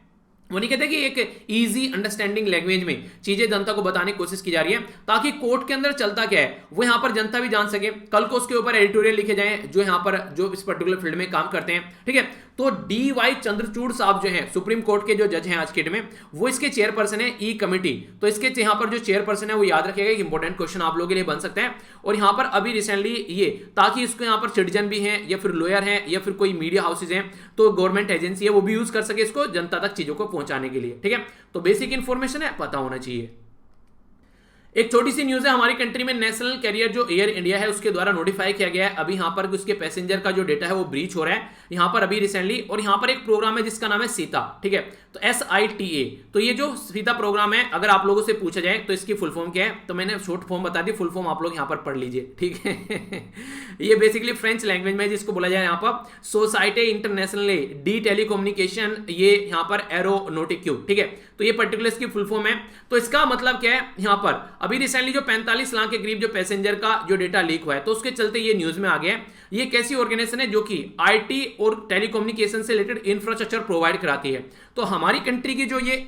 Speaker 1: वो नहीं कहते कि एक इजी अंडरस्टैंडिंग लैंग्वेज में चीजें जनता को बताने की कोशिश की जा रही है, ताकि कोर्ट के अंदर चलता क्या है वो यहां पर जनता भी जान सके। कल को उसके ऊपर एडिटोरियल लिखे जाएं जो यहां पर जो इस पर्टिकुलर फील्ड में काम करते हैं, ठीक है। तो डी.वाई. चंद्रचूड़ साहब जो हैं सुप्रीम कोर्ट के जो जज हैं आज के डेट में, वो इसके चेयरपर्सन है ई कमेटी। तो इसके यहां पर जो चेयरपर्सन है वो याद रखिएगा, एक इंपॉर्टेंट क्वेश्चन आप लोगों के लिए बन सकता है। और यहां पर अभी रिसेंटली ये, ताकि इसको यहां पर सिटीजन भी हैं या फिर लॉयर हैं या फिर कोई मीडिया हाउसेज हैं, तो गवर्नमेंट एजेंसी है, वो भी यूज कर सके इसको जनता तक चीजों को पहुंचाने के लिए, ठीक है। तो बेसिक इंफॉर्मेशन है, पता होना चाहिए। एक छोटी सी न्यूज है, हमारी कंट्री में नेशनल कैरियर जो एयर इंडिया है उसके द्वारा नोटिफाई किया गया है अभी यहां पर उसके पैसेंजर का जो डेटा है वो ब्रीच हो रहा है यहां पर अभी रिसेंटली। और यहां पर एक प्रोग्राम है जिसका नाम है सीता, ठीक है, तो SITA। तो ये जो सीता प्रोग्राम है, अगर आप लोगों से पूछा जाए तो इसकी फुल फॉर्म क्या है, तो मैंने शॉर्ट फॉर्म बता दी, फुल फॉर्म आप लोग यहां पर पढ़ लीजिए, ठीक है। ये बेसिकली फ्रेंच लैंग्वेज में जिसको बोला जाए यहां पर सोसाइटी इंटरनेशनल डी टेलीकम्युनिकेशन, ये यहां पर एरोनॉटिक्यू, ठीक है। तो ये पर्टिकुलर इसकी फुल फॉर्म है। तो इसका मतलब क्या है, यहां पर अभी रिसेंटली जो 45 लाख के करीब जो पैसेंजर का जो डेटा लीक हुआ है, तो उसके चलते ये न्यूज में आ गया है। ये एक ऐसी ऑर्गेनाइजेशन है जो कि आईटी और टेलीकम्युनिकेशन से रिलेटेड इंफ्रास्ट्रक्चर प्रोवाइड कराती है। तो हमारी कंट्री की जो ये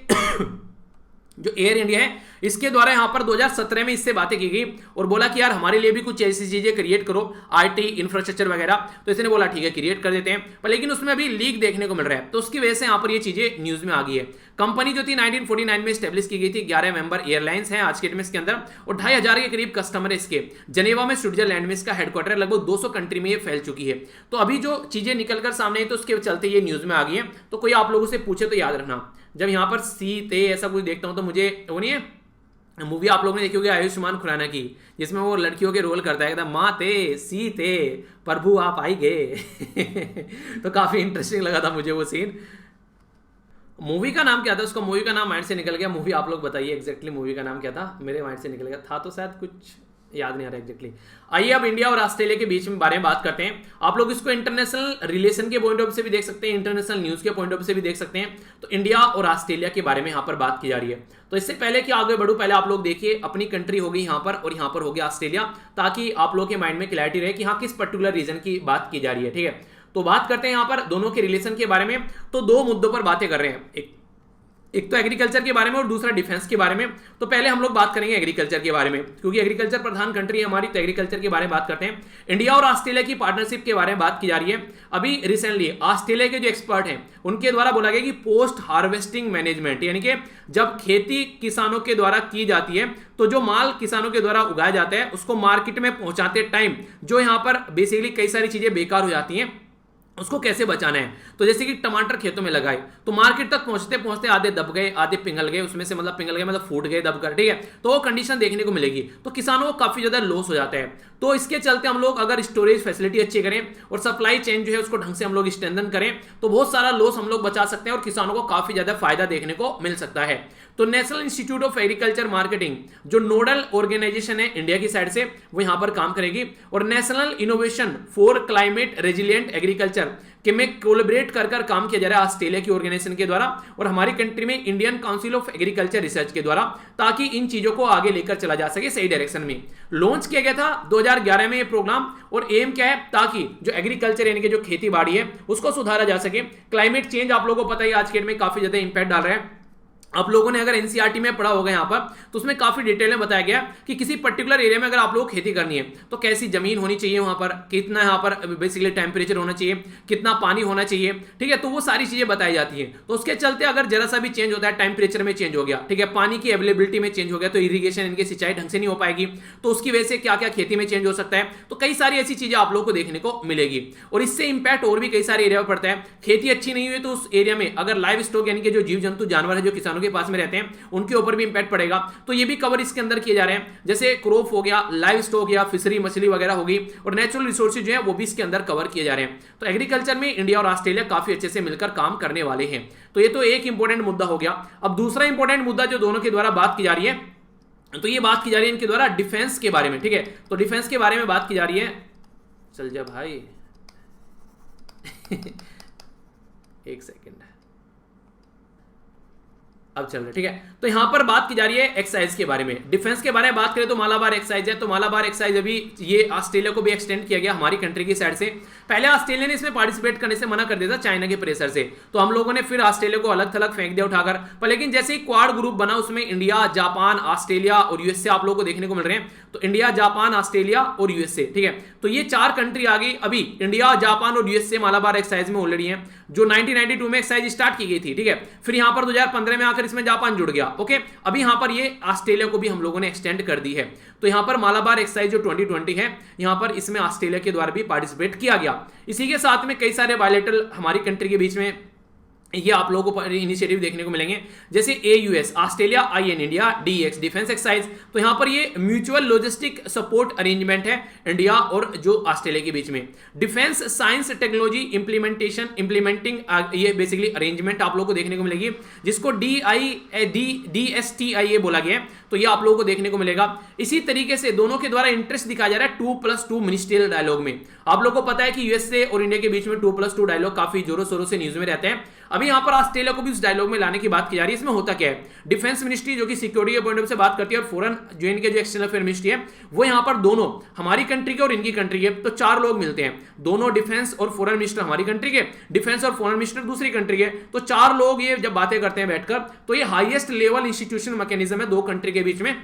Speaker 1: जो एयर इंडिया है, इसके द्वारा यहां पर 2017 में इससे बातें की गई और बोला कि यार हमारे लिए भी कुछ ऐसी चीजें क्रिएट करो, आईटी इंफ्रास्ट्रक्चर वगैरह। तो इसने बोला ठीक है क्रिएट कर देते हैं, पर लेकिन उसमें अभी लीक देखने को मिल रहा है, तो उसकी वजह से यहां पर ये चीजें न्यूज में आ गई है। कंपनी जो थी 1949 में स्टेब्लिश की गई थी, 11 मेंबर एयरलाइंस है आज के डेट में इसके अंदर, और 2500 के करीब कस्टमर है इसके। जनेवा में स्विट्जरलैंड में इसका हेडक्वार्टर, लगभग 200 कंट्री में ये फैल चुकी है। तो अभी जो चीजें निकलकर सामने है तो उसके चलते ये न्यूज में आ गई है। तो कोई आप लोगों से पूछे तो याद रखना, जब यहां पर सी ते ऐसा कुछ देखता हूं तो मुझे वो नहीं है मूवी आप लोगों ने देखी होगी आयुष्मान खुराना की, जिसमें वो लड़कियों के रोल करता है, कहता माँ ते सी ते प्रभु आप आई गए। तो काफी इंटरेस्टिंग लगा था मुझे वो सीन। मूवी का नाम क्या था, उसका मूवी का नाम माइंड से निकल गया। मूवी आप लोग बताइए एग्जैक्टली मूवी का नाम क्या था, मेरे माइंड से निकल गया था, तो शायद कुछ याद नहीं आ रहा एग्जैक्टली। आइए अब इंडिया और ऑस्ट्रेलिया के बीच में बारे में बात करते हैं। आप लोग इसको इंटरनेशनल रिलेशन के पॉइंट ऑफ से भी देख सकते हैं, इंटरनेशनल न्यूज के पॉइंट ऑफ से भी देख सकते हैं। तो इंडिया और ऑस्ट्रेलिया के बारे में यहाँ पर बात की जा रही है। तो इससे पहले कि आगे बढ़ूं, पहले आप लोग देखिए अपनी कंट्री होगी यहाँ पर और यहाँ पर होगी ऑस्ट्रेलिया, ताकि आप लोग के माइंड में क्लैरिटी रहे कि हाँ किस पर्टिकुलर रीजन की बात की जा रही है, ठीक है। तो बात करते हैं यहाँ पर दोनों के रिलेशन के बारे में। तो दो मुद्दों पर बातें कर रहे हैं, एक तो एग्रीकल्चर के बारे में और दूसरा डिफेंस के बारे में। तो पहले हम लोग बात करेंगे एग्रीकल्चर के बारे में, क्योंकि एग्रीकल्चर प्रधान कंट्री है हमारी, तो एग्रीकल्चर के बारे में बात करते हैं। इंडिया और ऑस्ट्रेलिया की पार्टनरशिप के बारे में बात की जा रही है। अभी रिसेंटली ऑस्ट्रेलिया के जो एक्सपर्ट हैं उनके द्वारा बोला गया कि पोस्ट हार्वेस्टिंग मैनेजमेंट, यानी कि जब खेती किसानों के द्वारा की जाती है तो जो माल किसानों के द्वारा उगाया जाता है उसको मार्केट में पहुंचाते टाइम जो यहाँ पर बेसिकली कई सारी चीजें बेकार हो जाती हैं, उसको कैसे बचाना है। तो जैसे कि टमाटर खेतों में लगाए तो मार्केट तक पहुंचते पहुंचते आधे दब गए, आधे पिघल गए, उसमें से मतलब पिघल गए मतलब फूट गए, दबकर, ठीक है। तो वो कंडीशन देखने को मिलेगी, तो किसानों को काफी ज्यादा लॉस हो जाता है। तो इसके चलते हम लोग अगर स्टोरेज फैसिलिटी अच्छी करें और सप्लाई चेन जो है उसको ढंग से हम लोग स्ट्रेंथन करें तो बहुत सारा लॉस हम लोग बचा सकते हैं और किसानों को काफी ज्यादा फायदा देखने को मिल सकता है। तो national institute of agriculture marketing जो नोडल ऑर्गेनाइजेशन है इंडिया की साइड से वो यहां पर काम करेगी और national innovation for climate resilient agriculture के में कोलैबोरेट कर काम किया जा रहा है ऑस्ट्रेलिया की ऑर्गेनाइजेशन के द्वारा और हमारी कंट्री में Indian council of agriculture research के द्वारा, ताकि इन चीजों को आगे लेकर चला जा सके सही डायरेक्शन में। लॉन्च किया गया था 2011 में ये प्रोग्राम और एम क्या है, ताकि जो एग्रीकल्चर यानी कि जो खेती बाड़ी है उसको सुधारा जा सके। क्लाइमेट चेंज आप लोगों को पता ही आज के डेट में काफी ज्यादा इंपैक्ट डाल रहा है। आप लोगों ने अगर एनसीईआरटी में पढ़ा होगा यहाँ पर तो उसमें काफी डिटेल में बताया गया कि किसी पर्टिकुलर एरिया में अगर आप लोगों को खेती करनी है तो कैसी जमीन होनी चाहिए, वहां पर कितना यहाँ पर बेसिकली टेम्परेचर होना चाहिए, कितना पानी होना चाहिए, ठीक है। तो वो सारी चीजें बताई जाती हैं। तो उसके चलते अगर जरा सा भी चेंज होता है, टेम्परेचर में चेंज हो गया, ठीक है, पानी की अवेलेबिलिटी में चेंज हो गया तो इरीगेशन इनकी सिंचाई ढंग से नहीं हो पाएगी, तो उसकी वजह से क्या क्या खेती में चेंज हो सकता है। तो कई सारी ऐसी चीजें आप लोगों को देखने को मिलेगी और इससे इंपैक्ट और भी कई सारे एरिया में पड़ता है। खेती अच्छी नहीं हुई तो उस एरिया में अगर लाइव स्टॉक यानी कि जो जीव जंतु जानवर है जो किसानों के पास में रहते हैं उनके ऊपर भी इंपैक्ट पड़ेगा। तो ये भी कवर इसके अंदर किए जा रहे हैं, जैसे क्रॉप हो गया, लाइव स्टॉक या फिशरी मछली वगैरह होगी और नेचुरल रिसोर्सेज जो है वो भी इसके अंदर कवर किए जा रहे हैं। तो एग्रीकल्चर में इंडिया और ऑस्ट्रेलिया काफी अच्छे से मिलकर काम करने वाले हैं। तो ये तो एक इंपॉर्टेंट मुद्दा हो गया। अब दूसरा इंपॉर्टेंट मुद्दा जो दोनों के द्वारा बात की जा रही है, तो ये बात की जा रही है इनके द्वारा डिफेंस के बारे में, ठीक है। तो डिफेंस के बारे में बात की जा रही है, चल जा भाई एक सेकेंड, अब चल रहा है, ठीक है। तो यहां पर बात की जा रही है एक्सरसाइज के बारे में। डिफेंस के बारे में बात करें तो मालाबार एक्सरसाइज है, तो मालाबार एक्सरसाइज अभी ये ऑस्ट्रेलिया को भी एक्सटेंड किया गया हमारी कंट्री की साइड से। पहले ऑस्ट्रेलिया ने इसमें पार्टिसिपेट करने से मना कर दिया था चाइना के प्रेशर से, तो हम लोगों ने फिर ऑस्ट्रेलिया को अलग थलग फेंक दिया उठाकर। पर लेकिन जैसे ही क्वाड ग्रुप बना उसमें इंडिया, जापान, ऑस्ट्रेलिया और यूएसए आप लोगों को देखने को मिल रहे हैं। तो इंडिया, जापान, ऑस्ट्रेलिया और यूएसए, ठीक है। तो ये 4 कंट्री आ गई। अभी इंडिया, जापान और यूएसए मालाबार एक्सरसाइज में ऑलरेडी है, जो 1992 में एक्सरसाइज स्टार्ट की गई थी, ठीक है। फिर यहां पर 2015 में आकर इसमें जापान जुड़ गया, ओके। अभी यहां पर ये ऑस्ट्रेलिया को भी हम लोगों ने एक्सटेंड कर दी है। तो यहां पर मालाबार एक्सरसाइज जो 2020 है, यहां पर इसमें ऑस्ट्रेलिया के द्वारा भी पार्टिसिपेट किया गया। इसी के साथ में कई सारे बायलैटरल हमारी कंट्री के बीच में ये आप लोगों को इनिशिएटिव देखने को मिलेंगे, जैसे AUS Australia, IN India, DX defence exercise. तो यहां पर ये म्यूचुअल लॉजिस्टिक सपोर्ट अरेंजमेंट है इंडिया और जो ऑस्ट्रेलिया के बीच में। डिफेंस साइंस टेक्नोलॉजी इंप्लीमेंटिंग ये बेसिकली अरेंजमेंट आप लोगों को देखने को मिलेगी, जिसको DSTIA बोला गया है। तो ये आप लोगों को देखने को मिलेगा। इसी तरीके से दोनों के द्वारा इंटरेस्ट दिखाया जा रहा है 2+2 मिनिस्ट्रियल डायलॉग में। आप लोगों को पता है कि यूएसए और इंडिया के बीच में 2+2 डायलॉग काफी जोरों शोरों से न्यूज में रहते हैं। अभी यहां पर ऑस्ट्रेलिया को भी उस डायलॉग में लाने की बात की जा रही है। इसमें होता क्या है, डिफेंस मिनिस्ट्री जो कि सिक्योरिटी के पॉइंट ऑफ से बात करती है और फॉरेन जो इनके जो एक्सटर्नल अफेयर मिनिस्ट्री है वो यहां पर दोनों हमारी कंट्री के और इनकी कंट्री के, तो 4 लोग मिलते हैं। दोनों डिफेंस और फॉरेन मिनिस्टर हमारी कंट्री के, डिफेंस और फॉरेन मिनिस्टर दूसरी कंट्री के, तो 4 लोग ये जब बातें करते हैं बैठकर, तो ये हाईएस्ट लेवल इंस्टीट्यूशन मैकेनिज्म है 2 कंट्री के बीच में।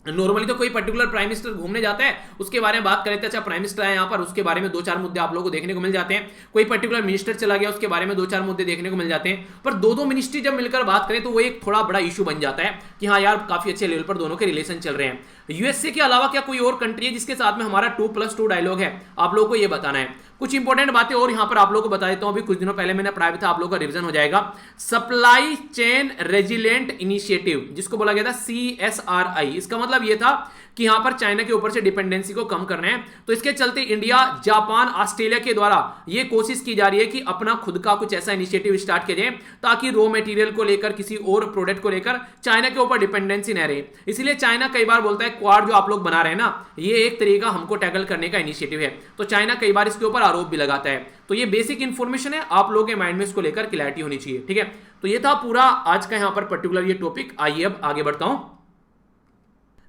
Speaker 1: नॉर्मली तो कोई पर्टिकुलर प्राइम मिनिस्टर घूमने जाता है उसके बारे में बात करें तो अच्छा प्राइम मिनिस्टर है यहाँ पर, उसके बारे में 2-4 मुद्दे आप लोगों को देखने को मिल जाते हैं। कोई पर्टिकुलर मिनिस्टर चला गया उसके बारे में 2-4 मुद्दे देखने को मिल जाते हैं। पर 2-2 मिनिस्ट्री जब मिलकर बात करें तो वो एक थोड़ा बड़ा इशू बन जाता है कि हाँ यार काफी अच्छे लेवल पर दोनों के रिलेशन चल रहे हैं। यूएसए के अलावा क्या कोई और कंट्री है जिसके साथ में हमारा 2+2 डायलॉग है, आप लोगों को ये बताना है। कुछ इंपॉर्टेंट बातें और यहां पर आप लोगों को बता देता हूं, अभी कुछ दिनों पहले मैंने पढ़ाया था, आप लोगों का रिवीजन हो जाएगा। सप्लाई चेन रेजिलेंट इनिशिएटिव, जिसको बोला गया था CSRI। इसका मतलब ये था कि यहां पर चाइना के ऊपर से डिपेंडेंसी को कम करना है। तो इसके चलते इंडिया, जापान, ऑस्ट्रेलिया के द्वारा ये कोशिश की जा रही है कि अपना खुद का कुछ ऐसा इनिशिएटिव स्टार्ट किया जाए ताकि रॉ मटेरियल को लेकर, किसी और प्रोडक्ट को लेकर चाइना के ऊपर डिपेंडेंसी न रहे। इसलिए चाइना कई बार बोलता है क्वाड जो आप लोग बना रहे हैं ना, ये एक तरीका हमको टैकल करने का इनिशिएटिव है। तो चाइना कई बार इसके ऊपर आरोप भी लगाता है। तो ये बेसिक इंफॉर्मेशन है, आप लोगों के माइंड में इसको लेकर क्लैरिटी होनी चाहिए, ठीक है। तो ये था पूरा आज का यहां पर पर्टिकुलर ये टॉपिक। आइए अब आगे बढ़ता हूं।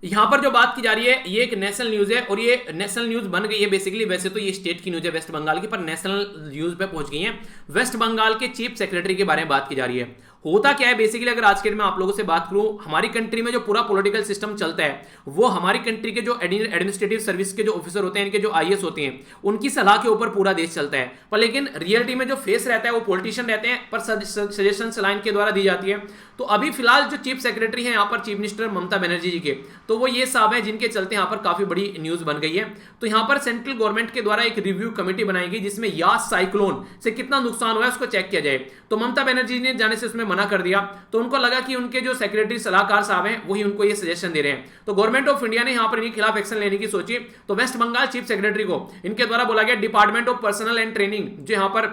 Speaker 1: यहां पर जो बात की जा रही है ये एक नेशनल न्यूज है और ये नेशनल न्यूज बन गई है बेसिकली। वैसे तो ये स्टेट की न्यूज है वेस्ट बंगाल की, पर नेशनल न्यूज पे पहुंच गई है। वेस्ट बंगाल के चीफ सेक्रेटरी के बारे में बात की जा रही है। होता क्या है बेसिकली, अगर आज के दिन में आप लोगों से बात करूं, हमारी कंट्री में जो पूरा पॉलिटिकल सिस्टम चलता है वो हमारी कंट्री के जो एडमिनिस्ट्रेटिव सर्विस के जो ऑफिसर होते हैं, इनके जो IAS होते हैं, उनकी सलाह के ऊपर पूरा देश चलता है। पर लेकिन रियलिटी में जो फेस रहता है वो पॉलिटिशियन रहते हैं, पर सजेशन सलाह इनके द्वारा दी जाती है। तो अभी फिलहाल जो चीफ सेक्रेटरी है यहाँ पर चीफ मिनिस्टर ममता बनर्जी जी के, तो वो ये साहब है जिनके चलते यहाँ पर काफी बड़ी न्यूज बन गई है। तो यहाँ पर सेंट्रल गवर्नमेंट के द्वारा एक रिव्यू कमेटी बनाई गई जिसमें यास साइक्लोन से कितना नुकसान हुआ है उसको चेक किया जाए। तो ममता बनर्जी ने जाने से उसमें मना कर दिया, तो उनको लगा कि उनके जो सेक्रेटरी सलाहकार साहब हैं वही उनको ये सजेशन दे रहे हैं। तो गवर्नमेंट ऑफ इंडिया ने यहाँ पर इनके खिलाफ एक्शन लेने की सोची। तो वेस्ट बंगाल चीफ सेक्रेटरी को इनके द्वारा बोला गया department of personal and training, जो यहाँ पर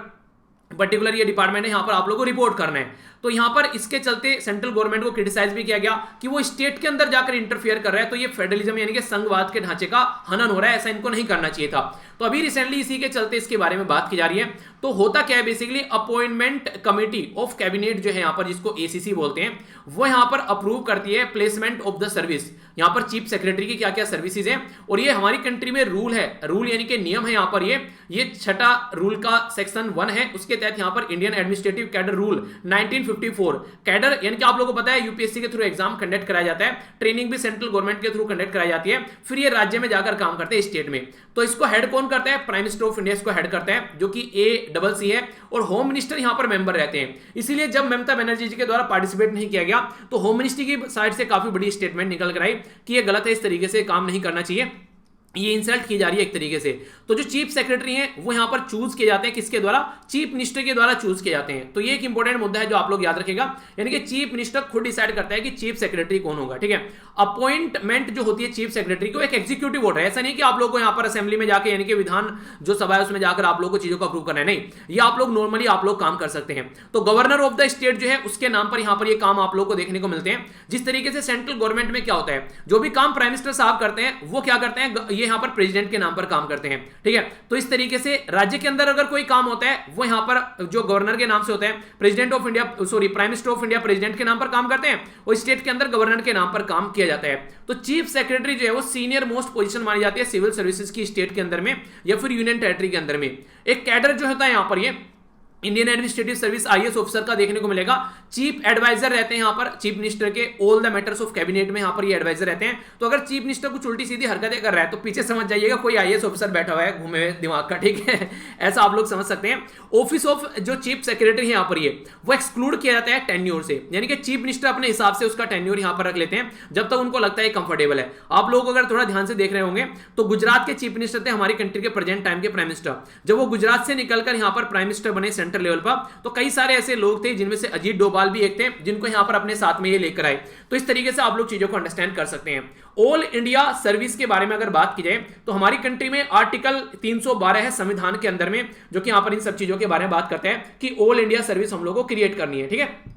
Speaker 1: पर्टिकुलर ये डिपार्टमेंट है, यहाँ पर आप लोगों को रिपोर्ट करना है। तो यहाँ पर इसके चलते सेंट्रल गवर्नमेंट को क्रिटिसाइज भी किया गया कि वो स्टेट के अंदर जाकर इंटरफियर कर रहा है, तो ये फेडरलिज्म यानी कि संघवाद के ढांचे का हनन हो रहा है, ऐसा इनको नहीं करना चाहिए था। तो अभी रिसेंटली इसी के चलते इसके बारे में बात की जा रही है। तो होता क्या है basically, appointment committee of cabinet जो है यहाँ पर, जिसको एसीसी बोलते हैं, वो यहाँ पर अप्रूव करती है प्लेसमेंट ऑफ द सर्विस, यहाँ पर चीफ सेक्रेटरी की क्या क्या सर्विसेज हैं। और ये हमारी कंट्री में रूल है, रूल यानी कि नियम है यहाँ पर, ये छठा रूल का सेक्शन 1 है, उसके तहत यहाँ पर Indian administrative cadre rule 1954, cadre यानी कि आप लोगों को पता है यूपीएससी के थ्रू एग्जाम कंडक्ट कराया जाता है, ट्रेनिंग भी सेंट्रल गवर्नमेंट के थ्रू कंडक्ट कराई जाती है, फिर ये राज्य में जाकर काम करते हैं स्टेट में। तो इसको हेड कौन करता है, प्राइम मिनिस्टर ऑफ इंडिया इसको हेड करता है, जो कि ACC है, और होम मिनिस्टर यहाँ पर मेंबर रहते हैं। इसीलिए जब ममता बनर्जी जी के द्वारा पार्टिसिपेट नहीं किया गया, तो होम मिनिस्ट्री की साइड से काफी बड़ी स्टेटमेंट निकल कर आई कि ये गलत है, इस तरीके से काम नहीं करना चाहिए, ये इंसल्ट की जा रही है एक तरीके से। तो जो चीफ सेक्रेटरी हैं वो यहां पर चूज किए जाते हैं, किसके द्वारा, चीफ मिनिस्टर के द्वारा चूज किए जाते हैं। तो ये एक इंपॉर्टेंट मुद्दा है जो आप लोग याद रखेगा, यानी कि चीफ मिनिस्टर खुद डिसाइड करता है कि चीफ सेक्रेटरी कौन होगा, ठीक है। अपॉइंटमेंट जो होती है चीफ सेक्रेटरी को, एक एग्जीक्यूटिव ऑर्डर है, ऐसा नहीं कि आप लोग को यहां पर असेंबली में जाकर, यानी कि विधान जो सभा है उसमें जाकर आप लोग को चीजों को अप्रूव करना है, नहीं, ये आप लोग नॉर्मली आप लोग काम कर सकते हैं। तो गवर्नर ऑफ द स्टेट जो है उसके नाम पर यहां पर ये काम आप लोग को देखने को मिलते हैं। जिस तरीके से सेंट्रल गवर्नमेंट में क्या होता है, जो भी काम प्राइम मिनिस्टर साहब करते हैं वो क्या करते हैं, ये यहां पर प्रेसिडेंट के नाम पर काम करते हैं, ठीक है। तो इस तरीके से राज्य के अंदर अगर कोई काम होता है वो यहां पर जो गवर्नर के नाम से होता है, president of India, sorry prime minister of India president के नाम पर काम करते हैं, और स्टेट के अंदर गवर्नर के नाम पर काम किया जाता है। तो चीफ सेक्रेटरी जो है वो सीनियर मोस्ट पोजीशन मानी जाती है सिविल सर्विसेज की स्टेट के अंदर में या फिर यूनियन टेरिटरी के अंदर में। एक कैडर जो होता है यहां पर, ये Indian administrative service IAS officer का देखने को मिलेगा। चीफ एडवाइजर रहते हैं यहाँ पर चीफ मिनिस्टर के, all the matters of cabinet में यहाँ पर ये एडवाइजर रहते हैं। तो अगर चीफ मिनिस्टर कुछ उल्टी सीधी हरकतें कर रहा है तो पीछे समझ जाइएगा कोई IAS ऑफिसर बैठा हुआ है घूमे हुए दिमाग का, ठीक है, ऐसा आप लोग समझ सकते हैं। ऑफिस ऑफ जो चीफ सेक्रेटरी है यहाँ पर, ये वो एक्सक्लूड किया जाता है टेन्योर से, यानी कि चीफ मिनिस्टर अपने हिसाब से उसका टेन्योर यहाँ पर रख लेते हैं जब तक उनको लगता है कंफर्टेबल है। आप लोग अगर थोड़ा ध्यान से देख रहे होंगे तो गुजरात के चीफ मिनिस्टर थे हमारी कंट्री के प्रेजेंट टाइम के प्राइम मिनिस्टर, जब वो गुजरात से निकलकर यहाँ पर प्राइम मिनिस्टर बने सेंट्रल लेवल पर, तो कई सारे ऐसे लोग थे जिनमें से अजीत डोभाल भी एक थे, जिनको यहां पर अपने साथ में ये लेकर आए। तो इस तरीके से आप लोग चीजों को अंडरस्टैंड कर सकते हैं। ऑल इंडिया सर्विस के बारे में अगर बात की जाए तो हमारी कंट्री में आर्टिकल 312 है संविधान के अंदर में, जो कि यहां पर इन सब चीजों के बारे में बात करते हैं कि ऑल इंडिया सर्विस हम लोग को क्रिएट करनी है, ठीक है।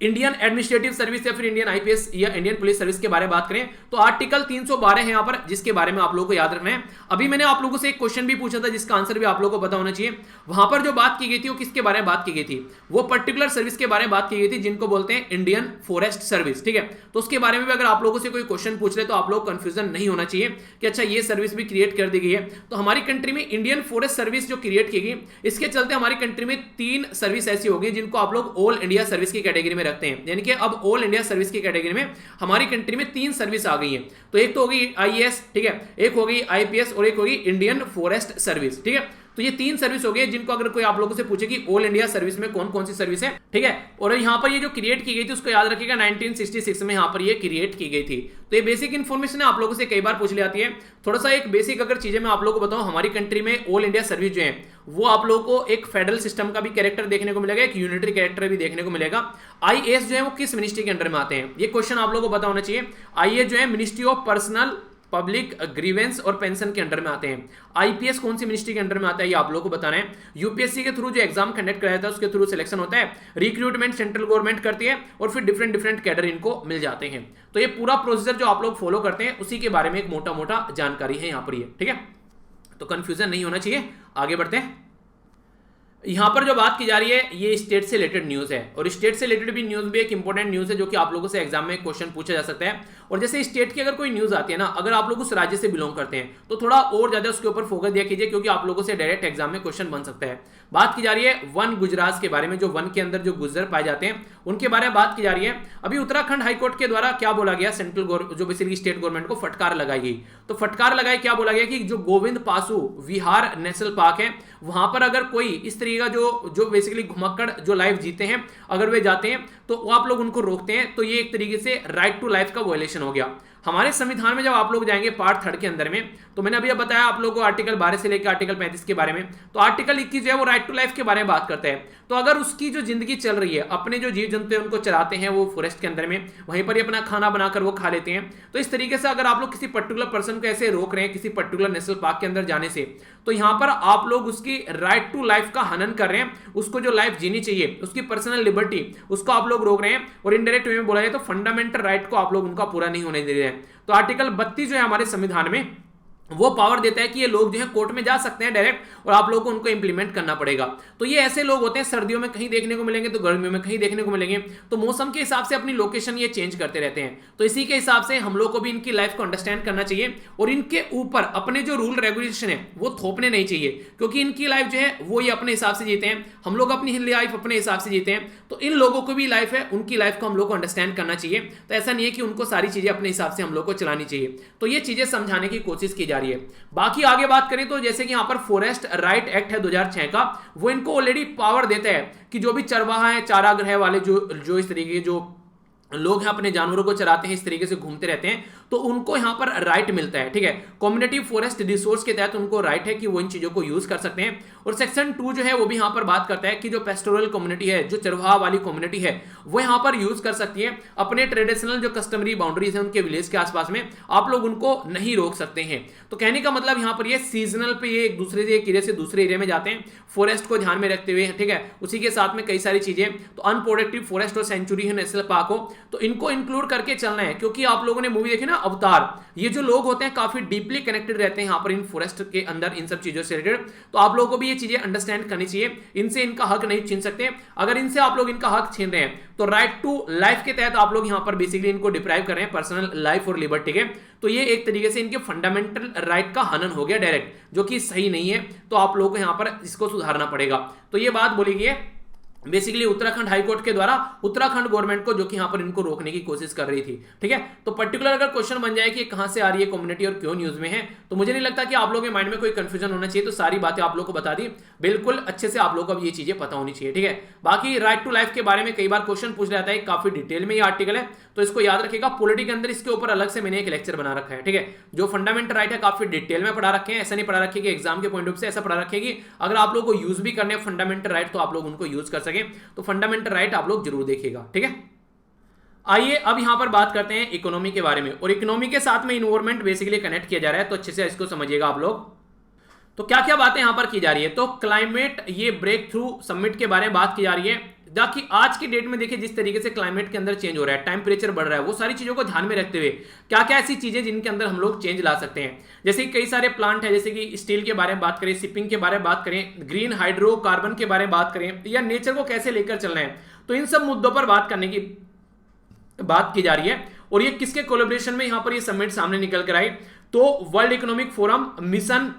Speaker 1: इंडियन एडमिनिस्ट्रेटिव सर्विस या फिर इंडियन IPS या इंडियन पुलिस सर्विस के बारे में बात करें तो आर्टिकल 312 है यहाँ पर, जिसके बारे में आप लोगों को याद रखना है। अभी मैंने आप लोगों से एक क्वेश्चन भी पूछा था जिसका आंसर भी आप लोगों को पता होना चाहिए। वहां पर जो बात की गई थी वो किसके बारे में बात की गई थी, वो पर्टिकुलर सर्विस के बारे में बात की गई थी जिनको बोलते हैं इंडियन फॉरेस्ट सर्विस, ठीक है। तो उसके बारे में भी अगर आप लोगों से कोई क्वेश्चन पूछ ले तो आप लोग कंफ्यूजन नहीं होना चाहिए कि अच्छा ये सर्विस भी क्रिएट कर दी गई है। तो हमारी कंट्री में इंडियन फॉरेस्ट सर्विस जो क्रिएट की गई, इसके चलते हमारी कंट्री में 3 सर्विस ऐसी होगी जिनको आप लोग ऑल इंडिया सर्विस की कैटेगरी में रखते हैं, यानी कि अब ऑल इंडिया सर्विस की कैटेगरी में हमारी कंट्री में 3 सर्विस आ गई है। तो एक तो होगी IAS, ठीक है, एक होगी IPS और एक होगी इंडियन फॉरेस्ट सर्विस, ठीक है। तो ये 3 सर्विस हो गई जिनको अगर कोई आप लोगों से पूछे कि ऑल इंडिया सर्विस में कौन कौन सी सर्विस है, ठीक है। और यहाँ पर ये जो क्रिएट की गई थी उसको याद रखिएगा 1966 में यहाँ पर ये क्रिएट की गई थी। तो ये बेसिक इन्फॉर्मेशन है, आप लोगों से कई बार पूछ ली जाती है। थोड़ा सा एक बेसिक अगर चीजें मैं आप लोगों को बताऊं, हमारी कंट्री में ऑल इंडिया सर्विस जो है वो आप लोगों को एक फेडरल सिस्टम का भी कैरेक्टर देखने को मिलेगा, एक यूनिटरी कैरेक्टर भी देखने को मिलेगा। IAS जो है वो किस मिनिस्ट्री के अंडर में आते हैं, ये क्वेश्चन आप लोगों को पता होना चाहिए। IAS जो है ministry of personnel public grievance और पेंशन के अंडर में आते हैं। IPS कौन सी मिनिस्ट्री के अंडर में आता है ये आप लोगों को बताना है। UPSC के थ्रू जो एग्जाम कंडक्ट कराया था उसके थ्रू सिलेक्शन होता है, रिक्रूटमेंट सेंट्रल गवर्नमेंट करती है और फिर डिफरेंट कैडर इनको मिल जाते हैं। तो ये पूरा प्रोसीजर जो आप लोग फॉलो करते हैं उसी के बारे में एक मोटा मोटा जानकारी है यहाँ पर ये, ठीक है। तो कंफ्यूजन नहीं होना चाहिए, आगे बढ़ते हैं। यहां पर जो बात की जा रही है ये स्टेट से रिलेटेड न्यूज है, और स्टेट से रिलेटेड भी न्यूज भी एक इंपॉर्टेंट न्यूज है जो कि आप लोगों से एग्जाम में क्वेश्चन पूछा जा सकता है। और जैसे स्टेट की अगर कोई न्यूज आती है ना, अगर आप लोग उस राज्य से बिलोंग करते हैं तो थोड़ा और ज्यादा उसके ऊपर फोकस दिया कीजिए, क्योंकि आप लोगों से डायरेक्ट एग्जाम में क्वेश्चन बन सकता है। बात की जा रही है वन गुजरात के बारे में, जो वन के अंदर जो गुजर पाए जाते हैं उनके बारे में बात की जा रही है। अभी उत्तराखंड हाईकोर्ट के द्वारा क्या बोला गया, सेंट्रल जो बेसिकली स्टेट गवर्नमेंट को फटकार लगाई गई। तो फटकार लगाई, क्या बोला गया कि जो गोविंद पासु विहार नेशनल पार्क है वहां पर अगर कोई इस तरीके का जो बेसिकली घुमक्कड़ जो लाइफ जीते हैं, अगर वे जाते हैं तो आप लोग उनको रोकते हैं, तो ये एक तरीके से राइट टू लाइफ का वायलेशन हो गया। हमारे संविधान में जब आप लोग जाएंगे पार्ट 3 के अंदर में, तो मैंने अभी बताया आप लोगों को आर्टिकल 12 से लेकर आर्टिकल 35 के बारे में, तो आर्टिकल 21 जो है वो राइट टू लाइफ के बारे में बात करता है। तो अगर उसकी जो जिंदगी चल रही है, अपने जो जीव जंतु है उनको चराते हैं वो फॉरेस्ट के अंदर में, वहीं पर ही अपना खाना बनाकर वो खा लेते हैं, तो इस तरीके से अगर आप लोग किसी पर्टिकुलर पर्सन को ऐसे रोक रहे हैं किसी पर्टिकुलर नेशनल पार्क के अंदर जाने से, तो यहां पर आप लोग उसकी राइट टू लाइफ का हनन कर रहे हैं, उसको जो लाइफ जीनी चाहिए, उसकी पर्सनल लिबर्टी, उसको आप लोग रोक रहे हैं, और इनडायरेक्ट वे में बोला जाए तो फंडामेंटल राइट को आप लोग उनका पूरा नहीं होने दे रहे हैं। तो आर्टिकल 32 जो है हमारे संविधान में वो पावर देता है कि ये लोग जो है कोर्ट में जा सकते हैं डायरेक्ट, और आप लोगों को उनको इंप्लीमेंट करना पड़ेगा। तो ये ऐसे लोग होते हैं, सर्दियों में कहीं देखने को मिलेंगे तो गर्मियों में कहीं देखने को मिलेंगे, तो मौसम के हिसाब से अपनी लोकेशन ये चेंज करते रहते हैं। तो इसी के हिसाब से हम लोग को भी इनकी लाइफ को अंडरस्टैंड करना चाहिए, और इनके ऊपर अपने जो रूल रेगुलेशन है वो थोपने नहीं चाहिए, क्योंकि इनकी लाइफ जो है वो ये अपने हिसाब से जीते हैं, हम लोग अपनी लाइफ अपने हिसाब से जीते हैं। तो इन लोगों को भी लाइफ है, उनकी लाइफ को हम लोग को अंडरस्टैंड करना चाहिए। तो ऐसा नहीं है कि उनको सारी चीजें अपने हिसाब से हम लोग को चलानी चाहिए। तो ये चीजें समझाने की कोशिश की जा रही है। बाकी आगे बात करें तो जैसे कि यहां पर फॉरेस्ट राइट एक्ट है 2006 का, वो इनको ऑलरेडी पावर देता है कि जो भी चरवाहा है, चारागाह वाले जो इस तरीके के जो लोग हैं अपने जानवरों को चराते हैं, इस तरीके से घूमते रहते हैं, तो उनको यहां पर राइट मिलता है। ठीक है, कम्युनिटी फॉरेस्ट रिसोर्स के तहत उनको राइट है कि वो इन चीजों को यूज कर सकते हैं। और सेक्शन 2 जो है वो भी यहां पर बात करता है कि जो पेस्टोरल कम्युनिटी है, जो चरवाहा वाली कम्युनिटी है, वो यहां पर यूज कर सकती है अपने ट्रेडिशनल जो कस्टमरी बाउंड्रीज है उनके विलेज के आसपास में, आप लोग उनको नहीं रोक सकते हैं। तो कहने का मतलब यहां पर ये सीजनल पे ये एक दूसरे से एक एरिया से दूसरे एरिया में जाते हैं, फॉरेस्ट को ध्यान में रखते हुए। ठीक है, उसी के साथ में कई सारी चीजें, तो अनप्रोडक्टिव फॉरेस्ट और सेंचुरी है नेशनल पार्क हो, तो इनको इंक्लूड करके चलना है। क्योंकि आप लोगों ने मूवी देखी ना अवतार, ये जो लोग होते हैं काफी डीपली कनेक्टेड रहते हैं यहाँ पर इन फॉरेस्ट के अंदर, इन सब चीजों से रिलेटेड। तो आप लोगों को भी ये चीजें अंडरस्टैंड करनी चाहिए, इनसे इनका हक नहीं छीन सकते। अगर इनसे आप लोग इनका हक छीन रहे हैं तो राइट टू लाइफ के तहत आप लोग यहाँ पर बेसिकली इनको डिप्राइव कर रहे हैं पर्सनल लाइफ और लिबर्टी के। तो ये एक तरीके से इनके फंडामेंटल राइट का हनन हो गया डायरेक्ट, जो कि सही नहीं है। तो आप लोगों को यहाँ पर इसको सुधारना पड़ेगा। तो ये बात बोली गई है बेसिकली उत्तराखंड हाईकोर्ट के द्वारा उत्तराखंड गवर्नमेंट को, जो कि यहां पर इनको रोकने की कोशिश कर रही थी। ठीक है, तो पर्टिकुलर अगर क्वेश्चन बन जाए कि कहां से आ रही है कम्युनिटी और क्यों न्यूज में है, तो मुझे नहीं लगता कि आप लोगों के माइंड में कोई कंफ्यूजन होना चाहिए। तो सारी बातें आप लोग को बता दी, बिल्कुल अच्छे से आप लोग को अब ये चीजें पता होनी चाहिए। ठीक है, बाकी राइट टू लाइफ के बारे में कई बार क्वेश्चन पूछ जाता है, काफी डिटेल में ये आर्टिकल है, तो इसको याद रखिएगा। पॉलिटी के अंदर इसके ऊपर अलग से मैंने एक लेक्चर बना रखा है। ठीक है, जो फंडामेंटल राइट है काफी डिटेल में पढ़ा रखे हैं, ऐसा नहीं पढ़ा रखे कि एग्जाम के पॉइंट ऑफ से, ऐसा पढ़ा रखे कि अगर आप लोग को यूज भी करने फंडामेंटल राइट तो आप लोग उनको यूज कर सके। तो फंडामेंटल राइट आप लोग जरूर देखिएगा। ठीक है, आइए अब यहां पर बात करते हैं इकोनॉमी के बारे में, और इकोनॉमी के साथ में इन्वायरमेंट बेसिकली कनेक्ट किया जा रहा है, तो अच्छे से इसको समझिएगा आप लोग। तो क्या क्या बातें यहां पर की जा रही है, तो क्लाइमेट ये ब्रेक थ्रू समिट के बारे में बात की जा रही है। ताकि आज की डेट में देखिए जिस तरीके से क्लाइमेट के अंदर चेंज हो रहा है, टेम्परेचर बढ़ रहा है, वो सारी चीजों को ध्यान में रखते हुए क्या क्या ऐसी चीजें जिनके अंदर हम लोग चेंज ला सकते हैं। जैसे कई सारे प्लांट है, जैसे कि स्टील के बारे में बात करें, शिपिंग के बारे में बात करें, ग्रीन हाइड्रोकार्बन के बारे में बात करें, या नेचर को कैसे लेकर चलना है, तो इन सब मुद्दों पर बात करने की बात की जा रही है। और ये किसके कोलैबोरेशन में यहां पर ये समिट सामने निकल कर आई, तो world economic forum, mission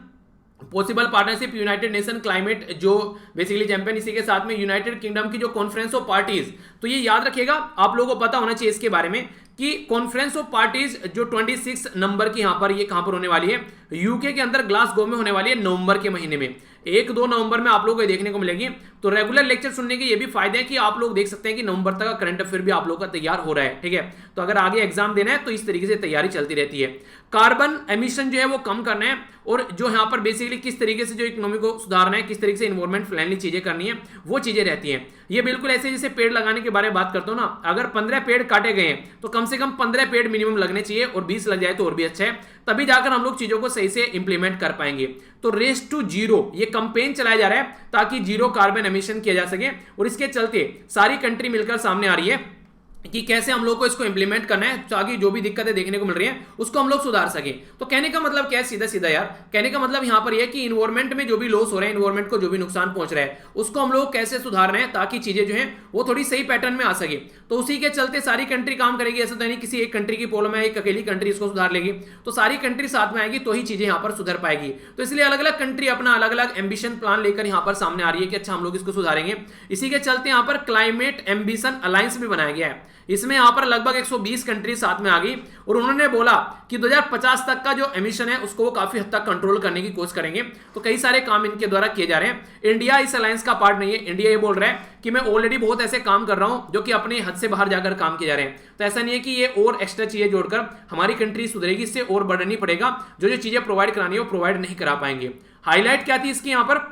Speaker 1: possible partnership, United nation climate जो बेसिकली चैंपियन, इसी के साथ में यूनाइटेड किंगडम की जो कॉन्फ्रेंस ऑफ पार्टीज। तो ये याद रखिएगा, आप लोगों को पता होना चाहिए इसके बारे में कि कॉन्फ्रेंस ऑफ पार्टीज जो 26 नंबर की यहां पर ये कहां पर होने वाली है, यूके के अंदर ग्लासगो में होने वाली है नवंबर के महीने में। 1-2 नवंबर में आप लोगों को देखने को मिलेगी। तो रेगुलर लेक्चर सुनने के ये भी फायदे हैं कि आप लोग देख सकते हैं कि नवंबर तक का करंट अफेयर भी आप लोगों का तैयार हो रहा है। ठीक है, तो अगर आगे एग्जाम देना है तो इस तरीके से तैयारी चलती रहती है। कार्बन एमिशन जो है वो कम करना है, और जो यहाँ पर बेसिकली किस तरीके से जो इकोनॉमी को सुधारना है, किस तरीके से इन्वायरमेंट फ्रेंडली चीजें करनी है, वो चीजें रहती हैं। ये बिल्कुल ऐसे जैसे पेड़ लगाने के बारे में बात करता हूं ना, अगर 15 पेड़ काटे गए हैं तो कम से कम 15 पेड़ मिनिमम लगने चाहिए, और 20 लग जाए तो और भी अच्छा है, तभी जाकर हम लोग चीजों को सही से इंप्लीमेंट कर पाएंगे। तो रेस टू जीरो ये कैंपेन चलाया जा रहा है ताकि जीरो कार्बन एमिशन किया जा सके, और इसके चलते सारी कंट्री मिलकर सामने आ रही है कि कैसे हम लोग को इसको इंप्लीमेंट करना है, ताकि जो भी दिक्कतें देखने को मिल रही हैं उसको हम लोग सुधार सकें। तो कहने का मतलब क्या है, सीधा सीधा यार, कहने का मतलब यहां पर यह कि इन्वायरमेंट में जो भी लॉस हो रहा है, इन्वायरमेंट को जो भी नुकसान पहुंच रहा है, उसको हम लोग कैसे सुधार रहे हैं ताकि चीजें जो है वो थोड़ी सही पैटर्न में आ सके। तो उसी के चलते सारी कंट्री काम करेगी। ऐसा तो नहीं किसी एक कंट्री की प्रॉब्लम है, एक अकेली कंट्री इसको सुधार लेगी, तो सारी कंट्री साथ में आएगी तो ही चीजें यहां पर सुधर पाएगी। तो इसलिए अलग अलग कंट्री अपना अलग अलग एम्बिशन प्लान लेकर यहां पर सामने आ रही है कि अच्छा हम लोग इसको सुधारेंगे। इसी के चलते यहां पर क्लाइमेट एम्बिशन अलायंस भी बनाया गया है। इसमें यहाँ पर लगभग 120 कंट्री साथ में आ गई और उन्होंने बोला कि 2050 तक का जो एमिशन है उसको वो काफी हद तक कंट्रोल करने की कोशिश करेंगे। तो कई सारे काम इनके द्वारा किए जा रहे हैं। इंडिया इस अलायंस का पार्ट नहीं है। इंडिया ये बोल रहा है कि मैं ऑलरेडी बहुत ऐसे काम कर रहा हूं जो कि अपने हद से बाहर जाकर काम किए जा रहे हैं। तो ऐसा नहीं है कि ये और एक्स्ट्रा चीजें जोड़कर हमारी कंट्री सुधरेगी, इससे और बर्डन नहीं पड़ेगा। जो जो चीजें प्रोवाइड करानी है वो प्रोवाइड नहीं करा पाएंगे। हाईलाइट क्या थी इसकी, यहाँ पर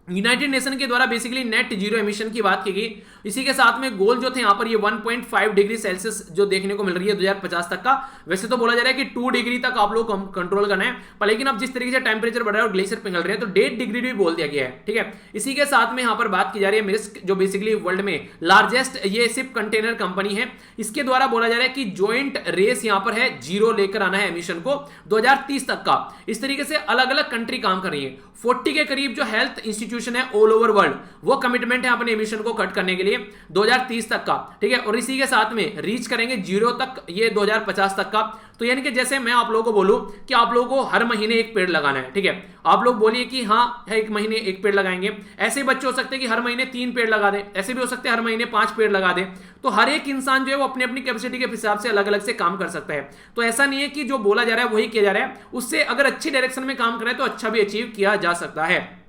Speaker 1: यूनाइटेड नेशन के द्वारा बेसिकली नेट जीरो एमिशन की बात की गई। इसी के साथ में गोल जो थे यहाँ पर ये 1.5 डिग्री सेल्सियस जो देखने को मिल रही है 2050 तक का। वैसे तो बोला जा रहा है कि 2 डिग्री तक आप लोग कंट्रोल करना है, पर लेकिन अब जिस तरीके से टेम्परेचर बढ़ रहा है और ग्लेशियर पिघल रहे हैं तो 1.5 डिग्री भी बोल दिया गया है। ठीक है, इसी के साथ में यहाँ पर बात की जा रही है मिस्क, जो बेसिकली वर्ल्ड में लार्जेस्ट ये शिप कंटेनर कंपनी है। इसके द्वारा बोला जा रहा है कि ज्वाइंट रेस यहाँ पर है, जीरो लेकर आना है एमिशन को 2030 तक का। इस तरीके से अलग अलग कंट्री काम कर रही है। 40 के करीब जो हेल्थ इंस्टीट्यूशन है ऑल ओवर वर्ल्ड वो कमिटमेंट है अपने एमिशन को कट करने के लिए 2030 तक का। ठीक है, और इसी के साथ में रीच करेंगे जीरो तक ये 2050 तक का। तो यानी कि जैसे मैं आप लोगों को बोलूं कि आप लोगों को हर महीने एक पेड़ लगाना है, ठीक है, आप लोग बोलिए कि हाँ एक महीने एक पेड़ लगाएंगे। ऐसे बच्चे हो सकते हैं कि हर महीने 3 पेड़ लगा दें, ऐसे भी हो सकते हैं हर महीने 5 पेड़ लगा दें। तो हर एक इंसान जो है वो अपनी अपनी कैपेसिटी के हिसाब से अलग अलग से काम कर सकता है। तो ऐसा नहीं है कि जो बोला जा रहा है वही किया जा रहा है, उससे अगर अच्छी डायरेक्शन में काम करें तो अच्छा भी अचीव किया जा सकता है।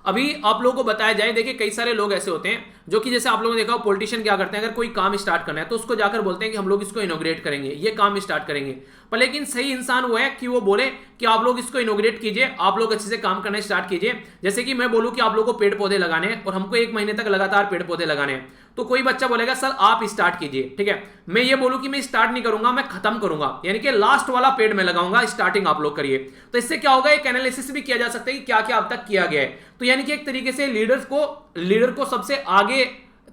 Speaker 1: अभी आप लोगों को बताया जाए, देखिए कई सारे लोग ऐसे होते हैं जो कि जैसे आप लोगों ने देखा पॉलिटिशियन क्या करते हैं, अगर कोई काम स्टार्ट करना है तो उसको जाकर बोलते हैं कि हम लोग इसको इनोग्रेट करेंगे, ये काम स्टार्ट करेंगे। पर लेकिन सही इंसान वो है कि वो बोले कि आप लोग इसको इनोग्रेट कीजिए, आप लोग अच्छे से काम करना स्टार्ट कीजिए। जैसे कि मैं बोलूं कि आप लोग को पेड़ पौधे लगाने हैं और हमको 1 महीने तक लगातार पेड़ पौधे लगाने हैं, तो कोई बच्चा बोलेगा सर आप स्टार्ट कीजिए। ठीक है, मैं ये बोलूं कि मैं स्टार्ट नहीं करूंगा, मैं खत्म करूंगा, यानी कि लास्ट वाला पेड़ मैं लगाऊंगा, स्टार्टिंग आप लोग करिए। तो इससे क्या होगा, एक एनालिसिस भी किया जा सकता है कि क्या क्या अब तक किया गया है। तो यानी कि एक तरीके से लीडर को सबसे आगे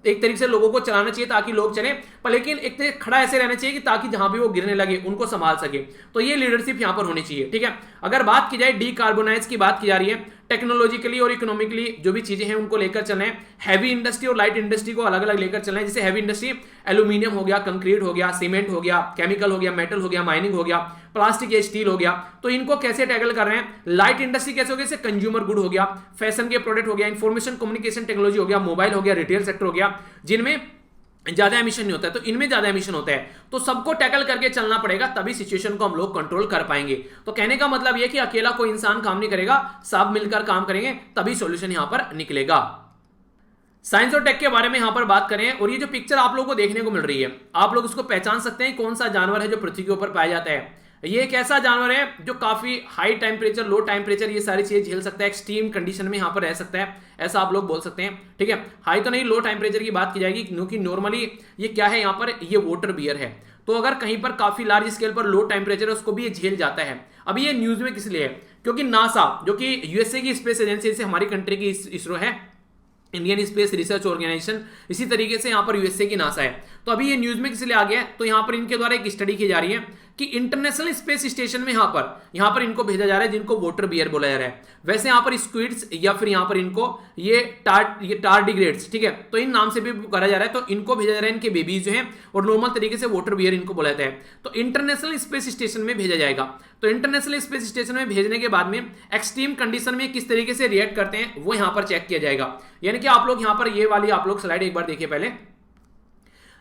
Speaker 1: एक तरीके से लोगों को चलाना चाहिए ताकि लोग चले, पर लेकिन एक तरीके खड़ा ऐसे रहना चाहिए कि ताकि जहां भी वो गिरने लगे उनको संभाल सके। तो ये लीडरशिप यहां पर होनी चाहिए। ठीक है, अगर बात की जाए डीकार्बोनाइज की बात की जा रही है, टेक्नोलॉजिकली और इकोनॉमिकली जो भी चीजें हैं उनको लेकर चलना है। हैवी इंडस्ट्री और लाइट इंडस्ट्री को अलग अलग लेकर चलना है। जैसे हैवी इंडस्ट्री एल्यूमिनियम हो गया, कंक्रीट हो गया, सीमेंट हो गया, केमिकल हो गया, मेटल हो गया, माइनिंग हो गया, प्लास्टिक या स्टील हो गया, तो इनको कैसे टैकल कर रहे हैं। लाइट इंडस्ट्री कैसे हो गया, जैसे कंज्यूमर गुड हो गया, फैशन के प्रोडक्ट हो गया, इंफॉर्मेशन कम्युनिकेशन टेक्नोलॉजी हो गया, मोबाइल हो गया, रिटेल सेक्टर हो गया, जिनमें ज्यादा एमिशन नहीं होता है, तो इनमें ज्यादा एमिशन होता है। तो सबको टैकल करके चलना पड़ेगा, तभी सिचुएशन को हम लोग कंट्रोल कर पाएंगे। तो कहने का मतलब यह कि अकेला कोई इंसान काम नहीं करेगा, सब मिलकर काम करेंगे तभी सॉल्यूशन यहां पर निकलेगा। साइंस और टेक के बारे में यहां पर बात करें, और ये जो पिक्चर आप लोगों को देखने को मिल रही है, आप लोग इसको पहचान सकते हैं कौन सा जानवर है जो पृथ्वी के ऊपर पाया जाता है। ये एक ऐसा जानवर है जो काफी हाई टेम्परेचर, लो टेम्परेचर, ये सारी चीजें झेल सकता है, एक्सट्रीम कंडीशन में यहां पर रह सकता है, ऐसा आप लोग बोल सकते हैं। ठीक है, हाई तो नहीं, लो टेम्परेचर की बात की जाएगी, क्योंकि नॉर्मली ये क्या है, यहां पर ये वाटर बियर है। तो अगर कहीं पर काफी लार्ज स्केल पर लो टेम्परेचर है उसको भी ये झेल जाता है। अभी ये न्यूज में किस लिए है, क्योंकि नासा जो कि यूएसए की स्पेस एजेंसी से हमारी कंट्री की इसरो है, इंडियन स्पेस रिसर्च ऑर्गेनाइजेशन, इसी तरीके से यहां पर यूएसए की नासा है। तो अभी ये न्यूज में किस लिए आ गया है, तो यहां पर इनके द्वारा एक स्टडी की जा रही है कि इंटरनेशनल स्पेस स्टेशन में यहां पर इनको भेजा जा रहा है जिनको वाटर बियर बोला जा रहा है। वैसे यहां पर स्क्विड्स या फिर यहां पर इनको ये टार्डिग्रेड्स, ठीक है, तो इन नाम से भी करा जा रहा है, तो इनको भेजा जा रहा है, इनके बेबीज जो हैं, और नॉर्मल तरीके से वाटर बियर इनको बोला जाता है। तो इंटरनेशनल स्पेस स्टेशन में भेजा जाएगा। तो इंटरनेशनल स्पेस स्टेशन में भेजने के बाद में एक्सट्रीम कंडीशन में किस तरीके से रिएक्ट करते हैं वो यहां पर चेक किया जाएगा। यानी कि आप लोग यहां पर ये वाली आप लोग स्लाइड एक बार देखिए पहले,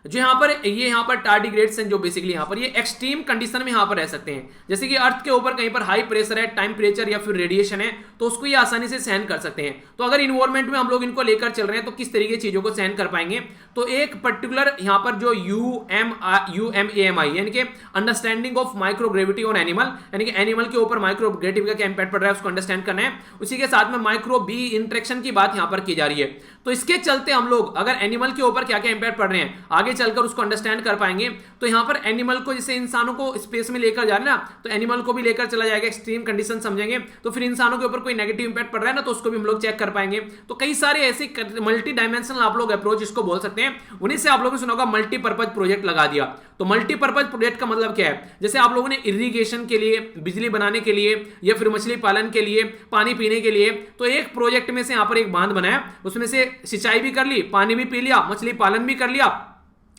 Speaker 1: जो यहां पर टार्डिग्रेड्स हैं, जो बेसिकली यहां पर ये एक्सट्रीम कंडीशन में यहां पर रह सकते हैं। जैसे कि अर्थ के ऊपर कहीं पर हाई प्रेशर है, टेम्परेचर या फिर रेडिएशन है, तो उसको ये आसानी से सहन कर सकते हैं। तो अगर इन्वायरमेंट में हम लोग इनको लेकर चल रहे हैं तो किस तरीके की चीजों को सहन कर पाएंगे। तो एक पर्टिकुलर यहां पर जो UMAMI यानी कि understanding of microgravity on animal, यानी कि एनिमल के ऊपर माइक्रोग्रेविटी का क्या इंपैक्ट पड़ रहा है उसको अंडरस्टैंड करना है। उसी के साथ में माइक्रो बी इंटरेक्शन की बात यहां पर की जा रही है। तो इसके चलते हम लोग अगर एनिमल के ऊपर क्या क्या इंपैक्ट पड़ रहे हैं आगे चलकर उसको अंडरस्टैंड कर पाएंगे। तो यहां पर एनिमल को, जैसे इंसानों को स्पेस में लेकर जा रहे हैं ना, तो एनिमल को भी लेकर चला जाएगा, एक्सट्रीम कंडीशन समझेंगे, तो फिर इंसानों के ऊपर कोई नेगेटिव इंपैक्ट पड़ रहा है ना, तो उसको भी हम लोग चेक कर पाएंगे। तो कई सारे ऐसे मल्टी डायमेंशनल आप लोग अप्रोच इसको बोल सकते हैं। उन्हीं से आप लोगों ने सुना होगा मल्टीपर्पज प्रोजेक्ट लगा दिया। तो मल्टीपर्पज प्रोजेक्ट का मतलब क्या है, जैसे आप लोगों ने इरिगेशन के लिए, बिजली बनाने के लिए, या फिर मछली पालन के लिए, पानी पीने के लिए, तो एक प्रोजेक्ट में से यहां पर एक बांध बनाया, उसमें से सिंचाई भी कर ली, पानी भी पी लिया, मछली पालन भी कर लिया,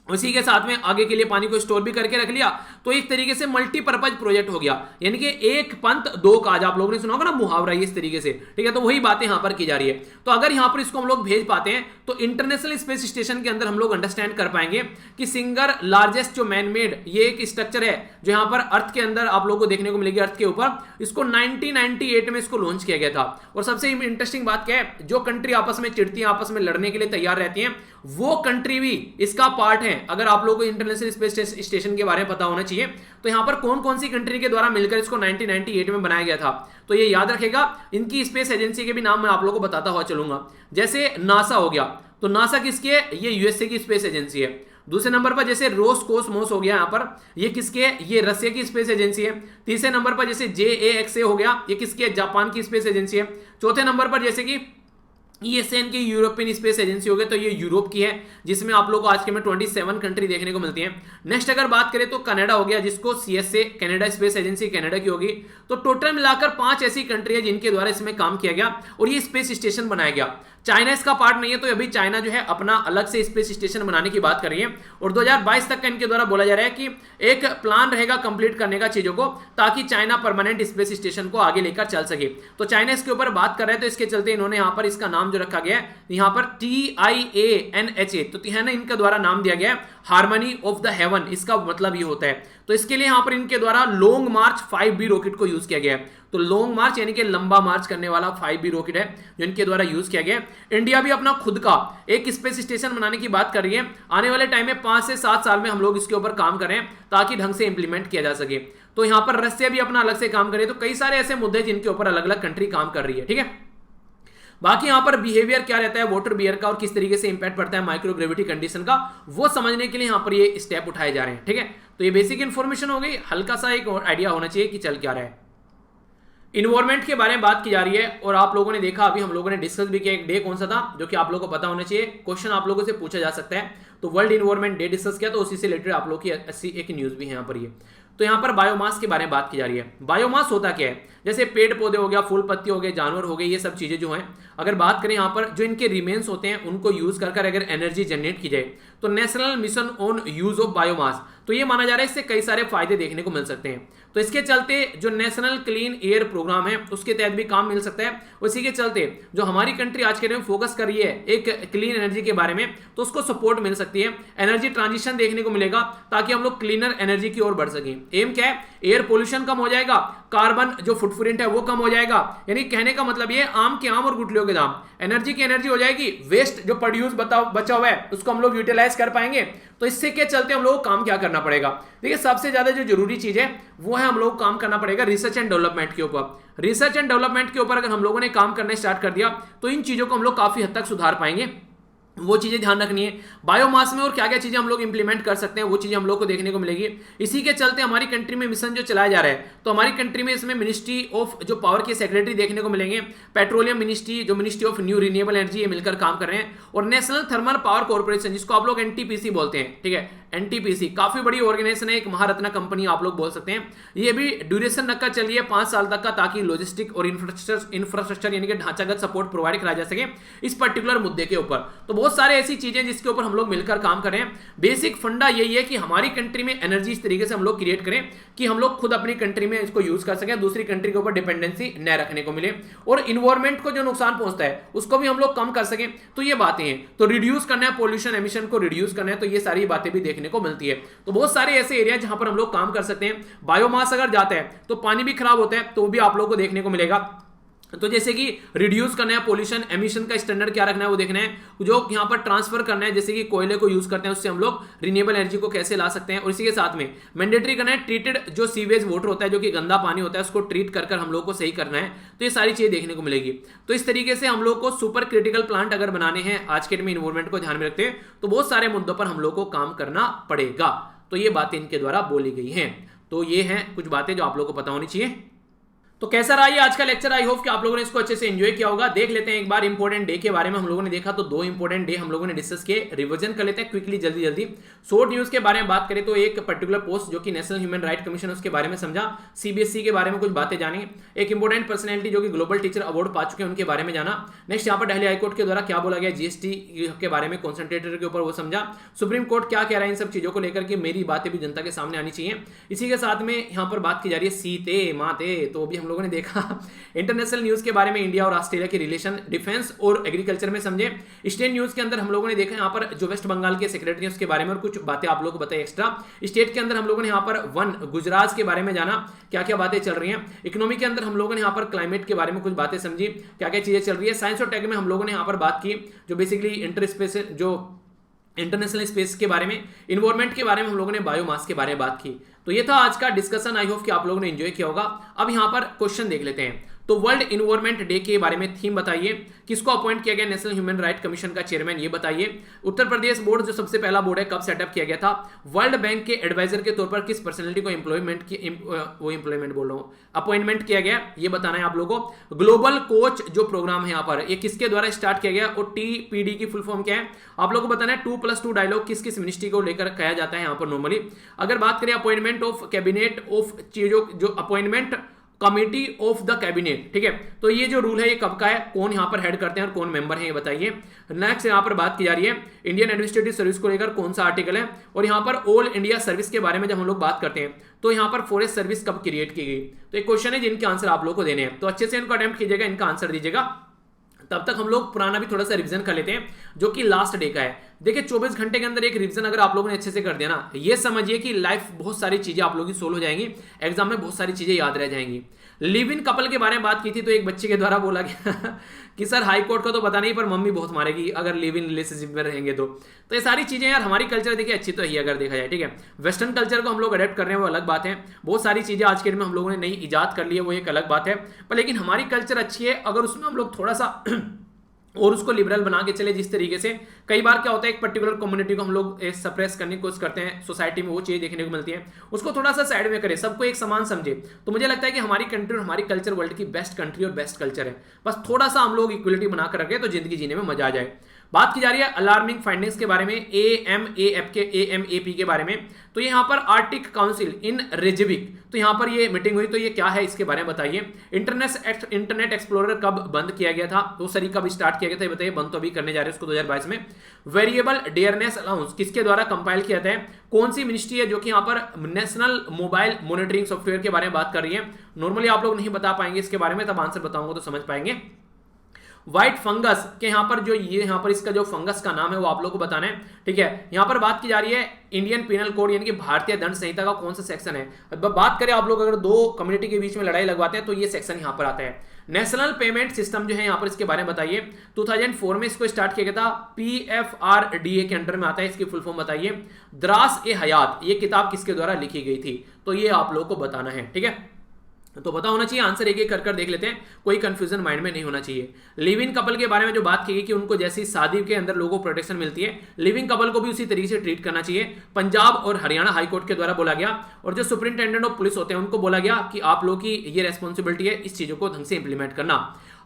Speaker 1: उसी के साथ में आगे के लिए पानी को स्टोर भी करके रख लिया। तो एक तरीके से मल्टीपर्पज प्रोजेक्ट हो गया, यानी कि एक पंथ दो काज, आप लोगों ने सुना होगा ना मुहावरा इस तरीके से, ठीक है। तो वही बातें यहां पर की जा रही है। तो अगर यहां पर इसको हम लोग भेज पाते हैं तो इंटरनेशनल स्पेस स्टेशन के अंदर हम लोग अंडरस्टैंड कर पाएंगे कि सिंगल लार्जेस्ट जो मैन मेड ये एक स्ट्रक्चर है जो यहां पर अर्थ के अंदर आप लोगों को देखने को मिलेगी, अर्थ के ऊपर। इसको 1998 में इसको लॉन्च किया गया था। और सबसे इंटरेस्टिंग बात क्या है, जो कंट्री आपस में चिढ़ती है, आपस में लड़ने के लिए तैयार रहती हैं, वो कंट्री भी इसका पार्ट है। अगर आप लोगों को इंटरनेशनल स्पेस स्टेशन के बारे में पता होना चाहिए तो यहां पर कौन कौन सी कंट्री के द्वारा मिलकर इसको 1998 में बनाया गया था, तो ये याद रखेगा। इनकी स्पेस एजेंसी के भी नाम मैं आप लोगों को बताता हुआ चलूंगा। जैसे नासा हो गया, तो नासा किसकी है, ये यूएसए की स्पेस एजेंसी है। दूसरे नंबर पर जैसे रोसकोसमोस हो गया, यहां पर ये किसके है, ये रशिया की स्पेस एजेंसी है। तीसरे नंबर पर जैसे JAXA हो गया, ये किसकी है, जापान की स्पेस एजेंसी है। चौथे नंबर पर जैसे कि ESN की यूरोपियन स्पेस एजेंसी हो गई, तो ये यूरोप की है, जिसमें आप लोगों को आज के में 27 कंट्री देखने को मिलती हैं। नेक्स्ट अगर बात करें तो कनाडा हो गया, जिसको CSA Canada space agency Canada की होगी। तो टोटल मिलाकर 5 ऐसी कंट्री है जिनके द्वारा इसमें काम किया गया और ये स्पेस स्टेशन बनाया गया। चाइना इसका पार्ट नहीं है, तो अभी चाइना जो है अपना अलग से स्पेस स्टेशन बनाने की बात कर रही है। और 2022 तक का इनके द्वारा बोला जा रहा है कि एक प्लान रहेगा कंप्लीट करने का चीजों को, ताकि चाइना परमानेंट स्पेस स्टेशन को आगे लेकर चल सके। तो चाइना इसके ऊपर बात कर रहा है, तो इसके चलते इन्होंने यहाँ पर इसका नाम जो रखा गया है, यहाँ पर TIANHA, तो है ना, इनके द्वारा नाम दिया गया है हार्मनी ऑफ द हेवन। इसका मतलब ये होता है। तो इसके लिए यहाँ पर इनके द्वारा लॉन्ग मार्च 5B रॉकेट को यूज किया गया है। तो लॉन्ग मार्च यानी कि लंबा मार्च करने वाला 5B रॉकेट है जो इनके द्वारा यूज किया गया है। इंडिया भी अपना खुद का एक स्पेस स्टेशन बनाने की बात कर रही है। आने वाले टाइम में 5 से 7 साल में हम लोग इसके ऊपर काम करें ताकि ढंग से इंप्लीमेंट किया जा सके। तो यहाँ पर रशिया भी अपना अलग से काम करे। तो कई सारे ऐसे मुद्दे जिनके ऊपर अलग अलग कंट्री काम कर रही है, ठीक है। बाकी यहां पर बिहेवियर क्या रहता है वाटर बियर का और किस तरीके से इंपैक्ट पड़ता है माइक्रोग्रेविटी कंडीशन का, वो समझने के लिए यहां पर ये स्टेप उठाए जा रहे हैं, ठीक है। तो ये बेसिक इंफॉर्मेशन हो गई, हल्का सा एक आइडिया होना चाहिए कि चल क्या रहा है। इन्वायरमेंट के बारे में बात की जा रही है और आप लोगों ने देखा, अभी हम लोगों ने डिस्कस भी किया, एक डे कौन सा था जो कि आप लोगों को पता होना चाहिए, क्वेश्चन आप लोगों से पूछा जा सकता है। तो वर्ल्ड इन्वायरमेंट डे डिस्कस किया, तो उसी से रिलेटेड आप लोग की ऐसी एक न्यूज भी है यहाँ पर ये। तो यहाँ पर बायोमास के बारे में बात की जा रही है। बायोमास होता क्या है, जैसे पेड़ पौधे हो गया, फूल पत्ती हो गए, जानवर हो गए, ये सब चीजें जो हैं, अगर बात करें यहाँ पर जो इनके रिमेन्स होते हैं उनको यूज कर अगर एनर्जी जनरेट की जाए, तो national mission on use of biomass, तो ये माना जा रहा है इससे कई सारे फायदे देखने को मिल सकते हैं। तो इसके चलते जो नेशनल क्लीन एयर प्रोग्राम है उसके तहत भी काम मिल सकता है। उसी के चलते जो हमारी कंट्री आज के टाइम में फोकस कर रही है एक क्लीन एनर्जी के बारे में, तो उसको सपोर्ट मिल सकती है, एनर्जी ट्रांजिशन देखने को मिलेगा ताकि हम लोग क्लीनर एनर्जी की ओर बढ़ सकें। एम क्या है, एयर पोल्यूशन कम हो जाएगा, कार्बन जो फुटप्रिंट है वो कम हो जाएगा। यानी कहने का मतलब ये आम के आम और गुठलियों के दाम, एनर्जी की एनर्जी हो जाएगी, वेस्ट जो प्रोड्यूस बचा हुआ है उसको हम लोग यूटिलाइज कर पाएंगे। तो इससे के चलते हम लोग को काम क्या करना पड़ेगा, देखिए सबसे ज्यादा जो जरूरी चीज है वो है हम लोग काम करना पड़ेगा रिसर्च एंड डेवलपमेंट के ऊपर। रिसर्च एंड डेवलपमेंट के ऊपर अगर हम लोगों ने काम करना स्टार्ट कर दिया तो इन चीजों को हम लोग काफी हद तक सुधार पाएंगे। वो चीजें ध्यान रखनी है। बायोमास में और क्या क्या चीजें हम लोग इंप्लीमेंट कर सकते हैं वो चीजें हम लोग को देखने को मिलेगी। इसी के चलते हमारी कंट्री में मिशन जो चलाया जा रहा है, तो हमारी कंट्री में इसमें मिनिस्ट्री ऑफ जो पावर के सेक्रेटरी देखने को मिलेंगे, पेट्रोलियम मिनिस्ट्री, जो ministry of new renewable energy, ये मिलकर काम कर रहे हैं, और नेशनल थर्मल पावर कॉर्पोरेशन जिसको आप लोग NTPC बोलते हैं, ठीक है। NTPC काफी बड़ी ऑर्गेनाइजेशन है, एक महारत्ना कंपनी आप लोग बोल सकते हैं। ये भी ड्यूरेशन रखकर चल रही है 5 साल तक का, ताकि लॉजिस्टिक और इंफ्रास्ट्रक्चर यानी कि ढांचागत सपोर्ट प्रोवाइड कराया जा सके इस पर्टिकुलर मुद्दे के ऊपर। तो बहुत सारे ऐसी चीजें जिसके ऊपर हम लोग मिलकर काम करें। बेसिक फंडा यही है कि हमारी कंट्री में एनर्जी इस तरीके से हम लोग क्रिएट करें कि हम लोग खुद अपनी कंट्री में इसको यूज कर सकें, दूसरी कंट्री के ऊपर डिपेंडेंसी न रखने को मिले, और इन्वायरमेंट को जो नुकसान पहुंचता है उसको भी हम लोग कम कर सकें। तो ये बातें हैं। तो रिड्यूस करना है, पोल्यूशन एमिशन को रिड्यूस करना है, तो ये सारी बातें भी देखने को मिलती है। तो बहुत सारे ऐसे एरिया जहां पर हम लोग काम कर सकते हैं। बायोमास अगर जाता है तो पानी भी खराब होता है, तो भी आप लोगों को देखने को मिलेगा। तो जैसे कि रिड्यूस करना है पोल्यूशन एमिशन का स्टैंडर्ड क्या रखना है वो देखना है, जो यहाँ पर ट्रांसफर करना है, जैसे कि कोयले को यूज करते हैं उससे हम लोग रिन्यूएबल एनर्जी को कैसे ला सकते हैं, और इसी के साथ में मैंडेटरी करना है ट्रीटेड जो सीवेज वाटर होता है, जो कि गंदा पानी होता है, उसको ट्रीट कर हम लोग को सही करना है। तो ये सारी चीजें देखने को मिलेगी। तो इस तरीके से हम लोग को सुपर क्रिटिकल प्लांट अगर बनाने हैं आज के डेट में, इन्वायरमेंट को ध्यान में रखते हैं, तो बहुत सारे मुद्दों पर हम लोग को काम करना पड़ेगा। तो ये बातें इनके द्वारा बोली गई हैं। तो ये हैं कुछ बातें जो आप लोग को पता होनी चाहिए। तो कैसा रहा ये आज का लेक्चर? आई होप कि आप लोगों ने इसको अच्छे से एंजॉय किया होगा। देख लेते हैं एक बार इंपॉर्टेंट डे के बारे में। हम लोगों ने देखा तो 2 इंपॉर्टेंट डे हम लोगों ने डिस्कस किए, रिवीजन कर लेते हैं क्विकली जल्दी जल्दी। शॉर्ट न्यूज के बारे में बात करें तो एक पर्टिकुलर पोस्ट जो कि नेशनल ह्यूमन राइट कमीशन उसके बारे में समझा, सीबीएसई के बारे में कुछ बातें जानी, एक इंपॉर्टेंट पर्सनैलिटी जो कि ग्लोबल टीचर अवार्ड पा चुके हैं उनके बारे में जाना। नेक्स्ट यहाँ पर दिल्ली हाईकोर्ट के द्वारा क्या बोला गया जीएसटी के बारे में, कॉन्सेंट्रेटर के ऊपर वो समझा, सुप्रीम कोर्ट क्या कह रहा है इन सब चीजों को लेकर के मेरी बातें भी जनता के सामने आनी चाहिए। इसी के साथ में यहाँ पर बात की जा रही है सीते माते, तो भी हम लोगों ने देखा इंटरनेशनल न्यूज के बारे में, इंडिया और ऑस्ट्रेलिया के रिलेशन, डिफेंस और एग्रीकल्चर में समझे। स्टेट न्यूज के अंदर हम लोगों ने देखा यहाँ पर जो वेस्ट बंगाल के सेक्रेटरी हैं उसके बारे में और कुछ बातें आप लोगों को बताई एक्स्ट्रा। स्टेट के अंदर हम लोगों ने यहाँ पर वन गुजरात के बारे में जाना, क्या क्या बातें चल रही हैं। इकोनॉमी के अंदर हम लोगों ने यहाँ पर क्लाइमेट के बारे में कुछ बातें समझी, क्या क्या चीजें चल रही है। साइंस और टेक में हम लोगों ने यहाँ पर बात की जो बेसिकली इंटरनेशनल स्पेस के बारे में, इन्वायरमेंट के बारे में हम लोगों ने बायोमास के बारे में बात की। तो ये था आज का डिस्कशन। आई होप कि आप लोगों ने एंजॉय किया होगा। अब यहाँ पर क्वेश्चन देख लेते हैं। तो वर्ल्ड इन्वायरमेंट डे के बारे में थीम बताइए, किसको अपॉइंट किया गया नेशनल ह्यूमन राइट कमीशन का चेयरमैन, ये बताइए। उत्तर प्रदेश बोर्ड जो सबसे पहला बोर्ड है कब सेटअप किया गया था। वर्ल्ड बैंक के एडवाइजर के तौर पर किस पर्सनैलिटी को अपॉइंटमेंट किया गया, ये बताना है आप लोगों को। ग्लोबल कोच जो प्रोग्राम है यहाँ पर ये किसके द्वारा स्टार्ट किया गया और टीपीडी की फुल फॉर्म क्या है आप लोगों को बताना है। 2+2 डायलॉग किस किस मिनिस्ट्री को लेकर कहा जाता है यहाँ पर नॉर्मली। अगर बात करें अपॉइंटमेंट ऑफ कैबिनेट ऑफ चीजों जो appointment committee of the cabinet, ठीक है, तो ये जो रूल है ये कब का है, कौन यहाँ पर हेड करते हैं और कौन मेंबर है ये बताइए। नेक्स्ट यहाँ पर बात की जा रही है इंडियन एडमिनिस्ट्रेटिव सर्विस को लेकर कौन सा आर्टिकल है, और यहाँ पर ऑल इंडिया सर्विस के बारे में जब हम लोग बात करते हैं तो यहाँ पर फॉरेस्ट सर्विस कब क्रिएट की गई। तो एक क्वेश्चन है जिनके आंसर आप लोग को देने हैं, तो अच्छे से इनको अटेम्प्ट कीजिएगा, इनका आंसर दीजिएगा। तब तक हम लोग पुराना भी थोड़ा सा रिवीजन कर लेते हैं जो कि लास्ट डे का है। देखिए 24 घंटे के अंदर एक रिवीजन अगर आप लोगों ने अच्छे से कर दिया ना, ये समझिए कि लाइफ बहुत सारी चीजें आप लोगों की सोल्व हो जाएंगी, एग्जाम में बहुत सारी चीजें याद रह जाएंगी। लिव इन कपल के बारे में बात की थी तो एक बच्चे के द्वारा बोला गया कि सर हाई कोर्ट का तो पता नहीं पर मम्मी बहुत मारेगी अगर लिव इन रिलेशनशिप में रहेंगे तो ये सारी चीजें यार हमारी कल्चर देखिए अच्छी तो है अगर देखा जाए, ठीक है। वेस्टर्न कल्चर को हम लोग अडेप्ट कर रहे हैं वो अलग बात है, बहुत सारी चीजें आज के दिन में हम लोगों ने नई इजाद कर ली है वो एक अलग बात है, पर लेकिन हमारी कल्चर अच्छी है अगर उसमें हम लोग थोड़ा सा और उसको लिबरल बना के चले। जिस तरीके से कई बार क्या होता है एक पर्टिकुलर कम्युनिटी को हम लोग सप्रेस करने की कोशिश करते हैं, सोसाइटी में वो चीज़ देखने को मिलती है, उसको थोड़ा सा साइड में करें, सबको एक समान समझे, तो मुझे लगता है कि हमारी कंट्री और हमारी कल्चर वर्ल्ड की बेस्ट कंट्री और बेस्ट कल्चर है। बस थोड़ा सा हम लोग इक्वलिटी बनाकर रखें तो जिंदगी जीने में मजा आ जाए। बात की जा रही है अलार्मिंग फाइंडिंग्स के बारे में, AMAP के बारे में। तो यहाँ पर आर्टिक काउंसिल इन रेजविक, तो यहाँ पर ये मीटिंग हुई, तो ये क्या है इसके बारे में बताइए। इंटरनेट एक्सप्लोरर कब बंद किया गया था, वो सरी कब स्टार्ट किया गया था ये बताइए, बंद तो अभी करने जा रहे हैं उसको 2022 में। वेरिएबल डेयरनेस अलाउंस किसके द्वारा कंपाइल किया था, कौन सी मिनिस्ट्री है जो कि यहाँ पर नेशनल मोबाइल मॉनिटरिंग सॉफ्टवेयर के बारे में बात कर रही है। नॉर्मली आप लोग नहीं बता पाएंगे इसके बारे में, तब आंसर बताऊंगा तो समझ पाएंगे। व्हाइट फंगस के यहाँ पर जो ये यहाँ पर इसका जो फंगस का नाम है वो आप लोग को बताना है, ठीक है। यहाँ पर बात की जा रही है इंडियन पिनल कोड यानी कि भारतीय दंड संहिता का कौन सा सेक्शन है। अब बात करें आप लोग अगर दो कम्युनिटी के बीच में लड़ाई लगवाते हैं तो ये सेक्शन यहाँ पर आता है। नेशनल पेमेंट सिस्टम जो है यहाँ पर इसके बारे में बताइए। 2004 में इसको स्टार्ट किया गया था, PFRDA के अंडर में आता है, इसकी फुल फॉर्म बताइए। द्रास-ए-हयात ये किताब किसके द्वारा लिखी गई थी, तो ये आप लोग को बताना है, ठीक है। तो पता होना चाहिए, आंसर एक एक कर देख लेते हैं, कोई कंफ्यूजन माइंड में नहीं होना चाहिए। लिविंग कपल के बारे में जो बात की गई कि उनको जैसी शादी के अंदर लोगों को प्रोटेक्शन मिलती है, लिविंग कपल को भी उसी तरीके से ट्रीट करना चाहिए। पंजाब और हरियाणा हाई कोर्ट के द्वारा बोला गया, और जो सुपरिंटेंडेंट ऑफ पुलिस होते हैं उनको बोला गया कि आप लोग की ये रेस्पॉन्सिबिलिटी है इस चीजों को ढंग से इंप्लीमेंट करना।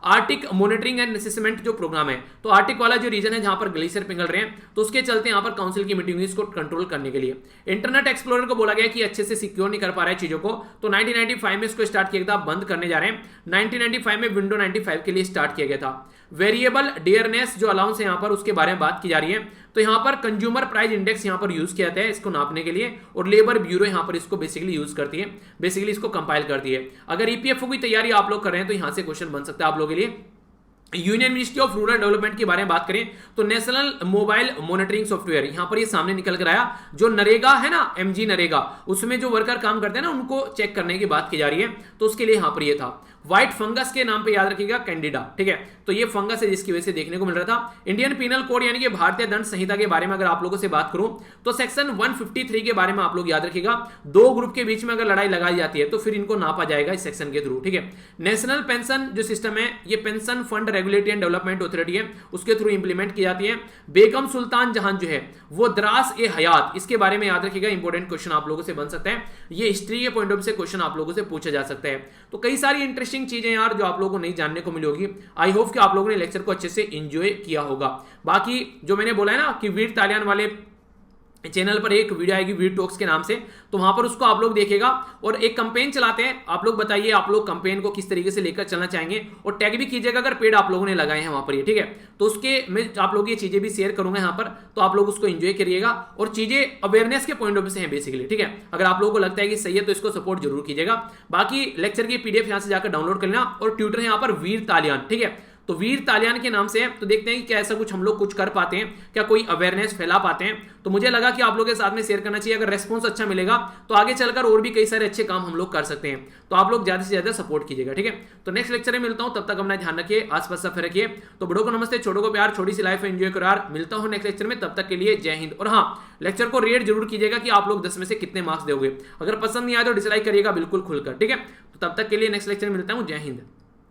Speaker 1: आर्टिक मॉनिटरिंग एंड असेसमेंट जो प्रोग्राम है, तो आर्टिक वाला जो रीजन है जहां पर ग्लेशियर पिघल रहे हैं, तो उसके चलते यहां पर काउंसिल की मीटिंग हुई इसको कंट्रोल करने के लिए। इंटरनेट एक्सप्लोरर को बोला गया कि अच्छे से सिक्योर नहीं कर पा रहा है चीजों को, तो 1995 में इसको स्टार्ट किया गया था, बंद करने जा रहे हैं। 1995 में विंडो 95 के लिए स्टार्ट किया गया था। वेरिएबल डेयरनेस जो अलाउंस है यहाँ पर उसके बारे में बात की जा रही है, तो यहाँ पर कंज्यूमर प्राइस इंडेक्स यहाँ पर यूज किया जाता है इसको नापने के लिए, और लेबर ब्यूरो यहाँ पर इसको बेसिकली यूज करती है, बेसिकली इसको कंपाइल करती है। अगर ईपीएफओ की तैयारी आप लोग कर रहे हैं तो यहाँ से क्वेश्चन बन सकता है आप लोगों के लिए। Union ministry of rural development के बारे में बात करें तो नेशनल मोबाइल मॉनिटरिंग सॉफ्टवेयर यहां पर ये सामने निकल कर आया, जो नरेगा है ना, MG नरेगा, उसमें जो वर्कर काम करते हैं ना उनको चेक करने की बात की जा रही है, तो उसके लिए यहां पर ये था। व्हाइट फंगस के नाम पे याद रखिएगा कैंडिडा, ठीक है। तो ये फंगस है जिसकी वजह से देखने को मिल रहा था। इंडियन पीनल कोड यानी कि भारतीय दंड संहिता के बारे में अगर आप लोगों से बात करूं तो सेक्शन 153 के बारे में आप लोग याद रखिएगा, दो ग्रुप के बीच में अगर लड़ाई लगाई जाती है तो फिर इनको नापा जाएगा इस सेक्शन के थ्रू, ठीक है। नेशनल पेंशन जो सिस्टम है ये pension fund regulatory and development authority है, उसके थ्रू इंप्लीमेंट की जाती है। बेगम सुल्तान जहां जो है वो द्रास ए हयात, इसके बारे में याद रखिएगा, इंपॉर्टेंट क्वेश्चन आप लोगों से बन सकता है, ये हिस्ट्री के पॉइंट ऑफ व्यू से क्वेश्चन आप लोगों से पूछा जा सकता है। तो कई सारी इंटरेस्टिंग चीजें यार जो आप लोगों को नहीं जानने को मिली होगी। आई होप कि आप लोगों ने लेक्चर को अच्छे से एंजॉय किया होगा। बाकी जो मैंने बोला है ना कि वीर तालियान वाले चैनल पर एक वीडियो आएगी वीर टॉक्स के नाम से, तो वहां पर उसको आप लोग देखिएगा और एक कैंपेन चलाते हैं। आप लोग बताइए आप लोग कैंपेन को किस तरीके से लेकर चलना चाहेंगे और टैग भी कीजिएगा अगर पेड आप लोगों ने लगाए हैं वहां पर, ये ठीक है। तो उसके मैं आप लोग ये चीजें भी शेयर करूंगा यहाँ पर, तो आप लोग उसको एंजॉय करिएगा और चीजें अवेयरनेस के पॉइंट ऑफ व्यू से हैं बेसिकली, ठीक है। अगर आप लोगों को लगता है कि सही है तो इसको सपोर्ट जरूर कीजिएगा। बाकी लेक्चर की पीडीएफ यहाँ से जाकर डाउनलोड कर लेना और ट्विटर है यहाँ पर वीर तालियान, ठीक है। तो वीर तालियान के नाम से है, तो देखते हैं कि क्या ऐसा कुछ हम लोग कुछ कर पाते हैं, क्या कोई अवेयरनेस फैला पाते हैं। तो मुझे लगा कि आप लोगों के साथ में शेयर करना चाहिए। अगर रेस्पॉन्स अच्छा मिलेगा तो आगे चलकर और भी कई सारे अच्छे काम हम लोग कर सकते हैं। तो आप लोग ज्यादा से ज्यादा सपोर्ट कीजिएगा, ठीक है। तो नेक्स्ट लेक्चर में मिलता हूं, तब तक अपना ध्यान रखिए, आसपास सब रखिए। तो बड़ों को नमस्ते, छोटों को प्यार, छोटी सी लाइफ एंजॉय करो यार। मिलता हूं नेक्स्ट लेक्चर में, तब तक के लिए जय हिंद। और हाँ, लेक्चर को रेट जरूर कीजिएगा कि आप लोग 10 में से कितने मार्क्स दोगे। अगर पसंद नहीं आए तो डिसलाइक करिएगा बिल्कुल खुलकर, ठीक है। तो तब तक के लिए नेक्स्ट लेक्चर में मिलता हूं, जय हिंद।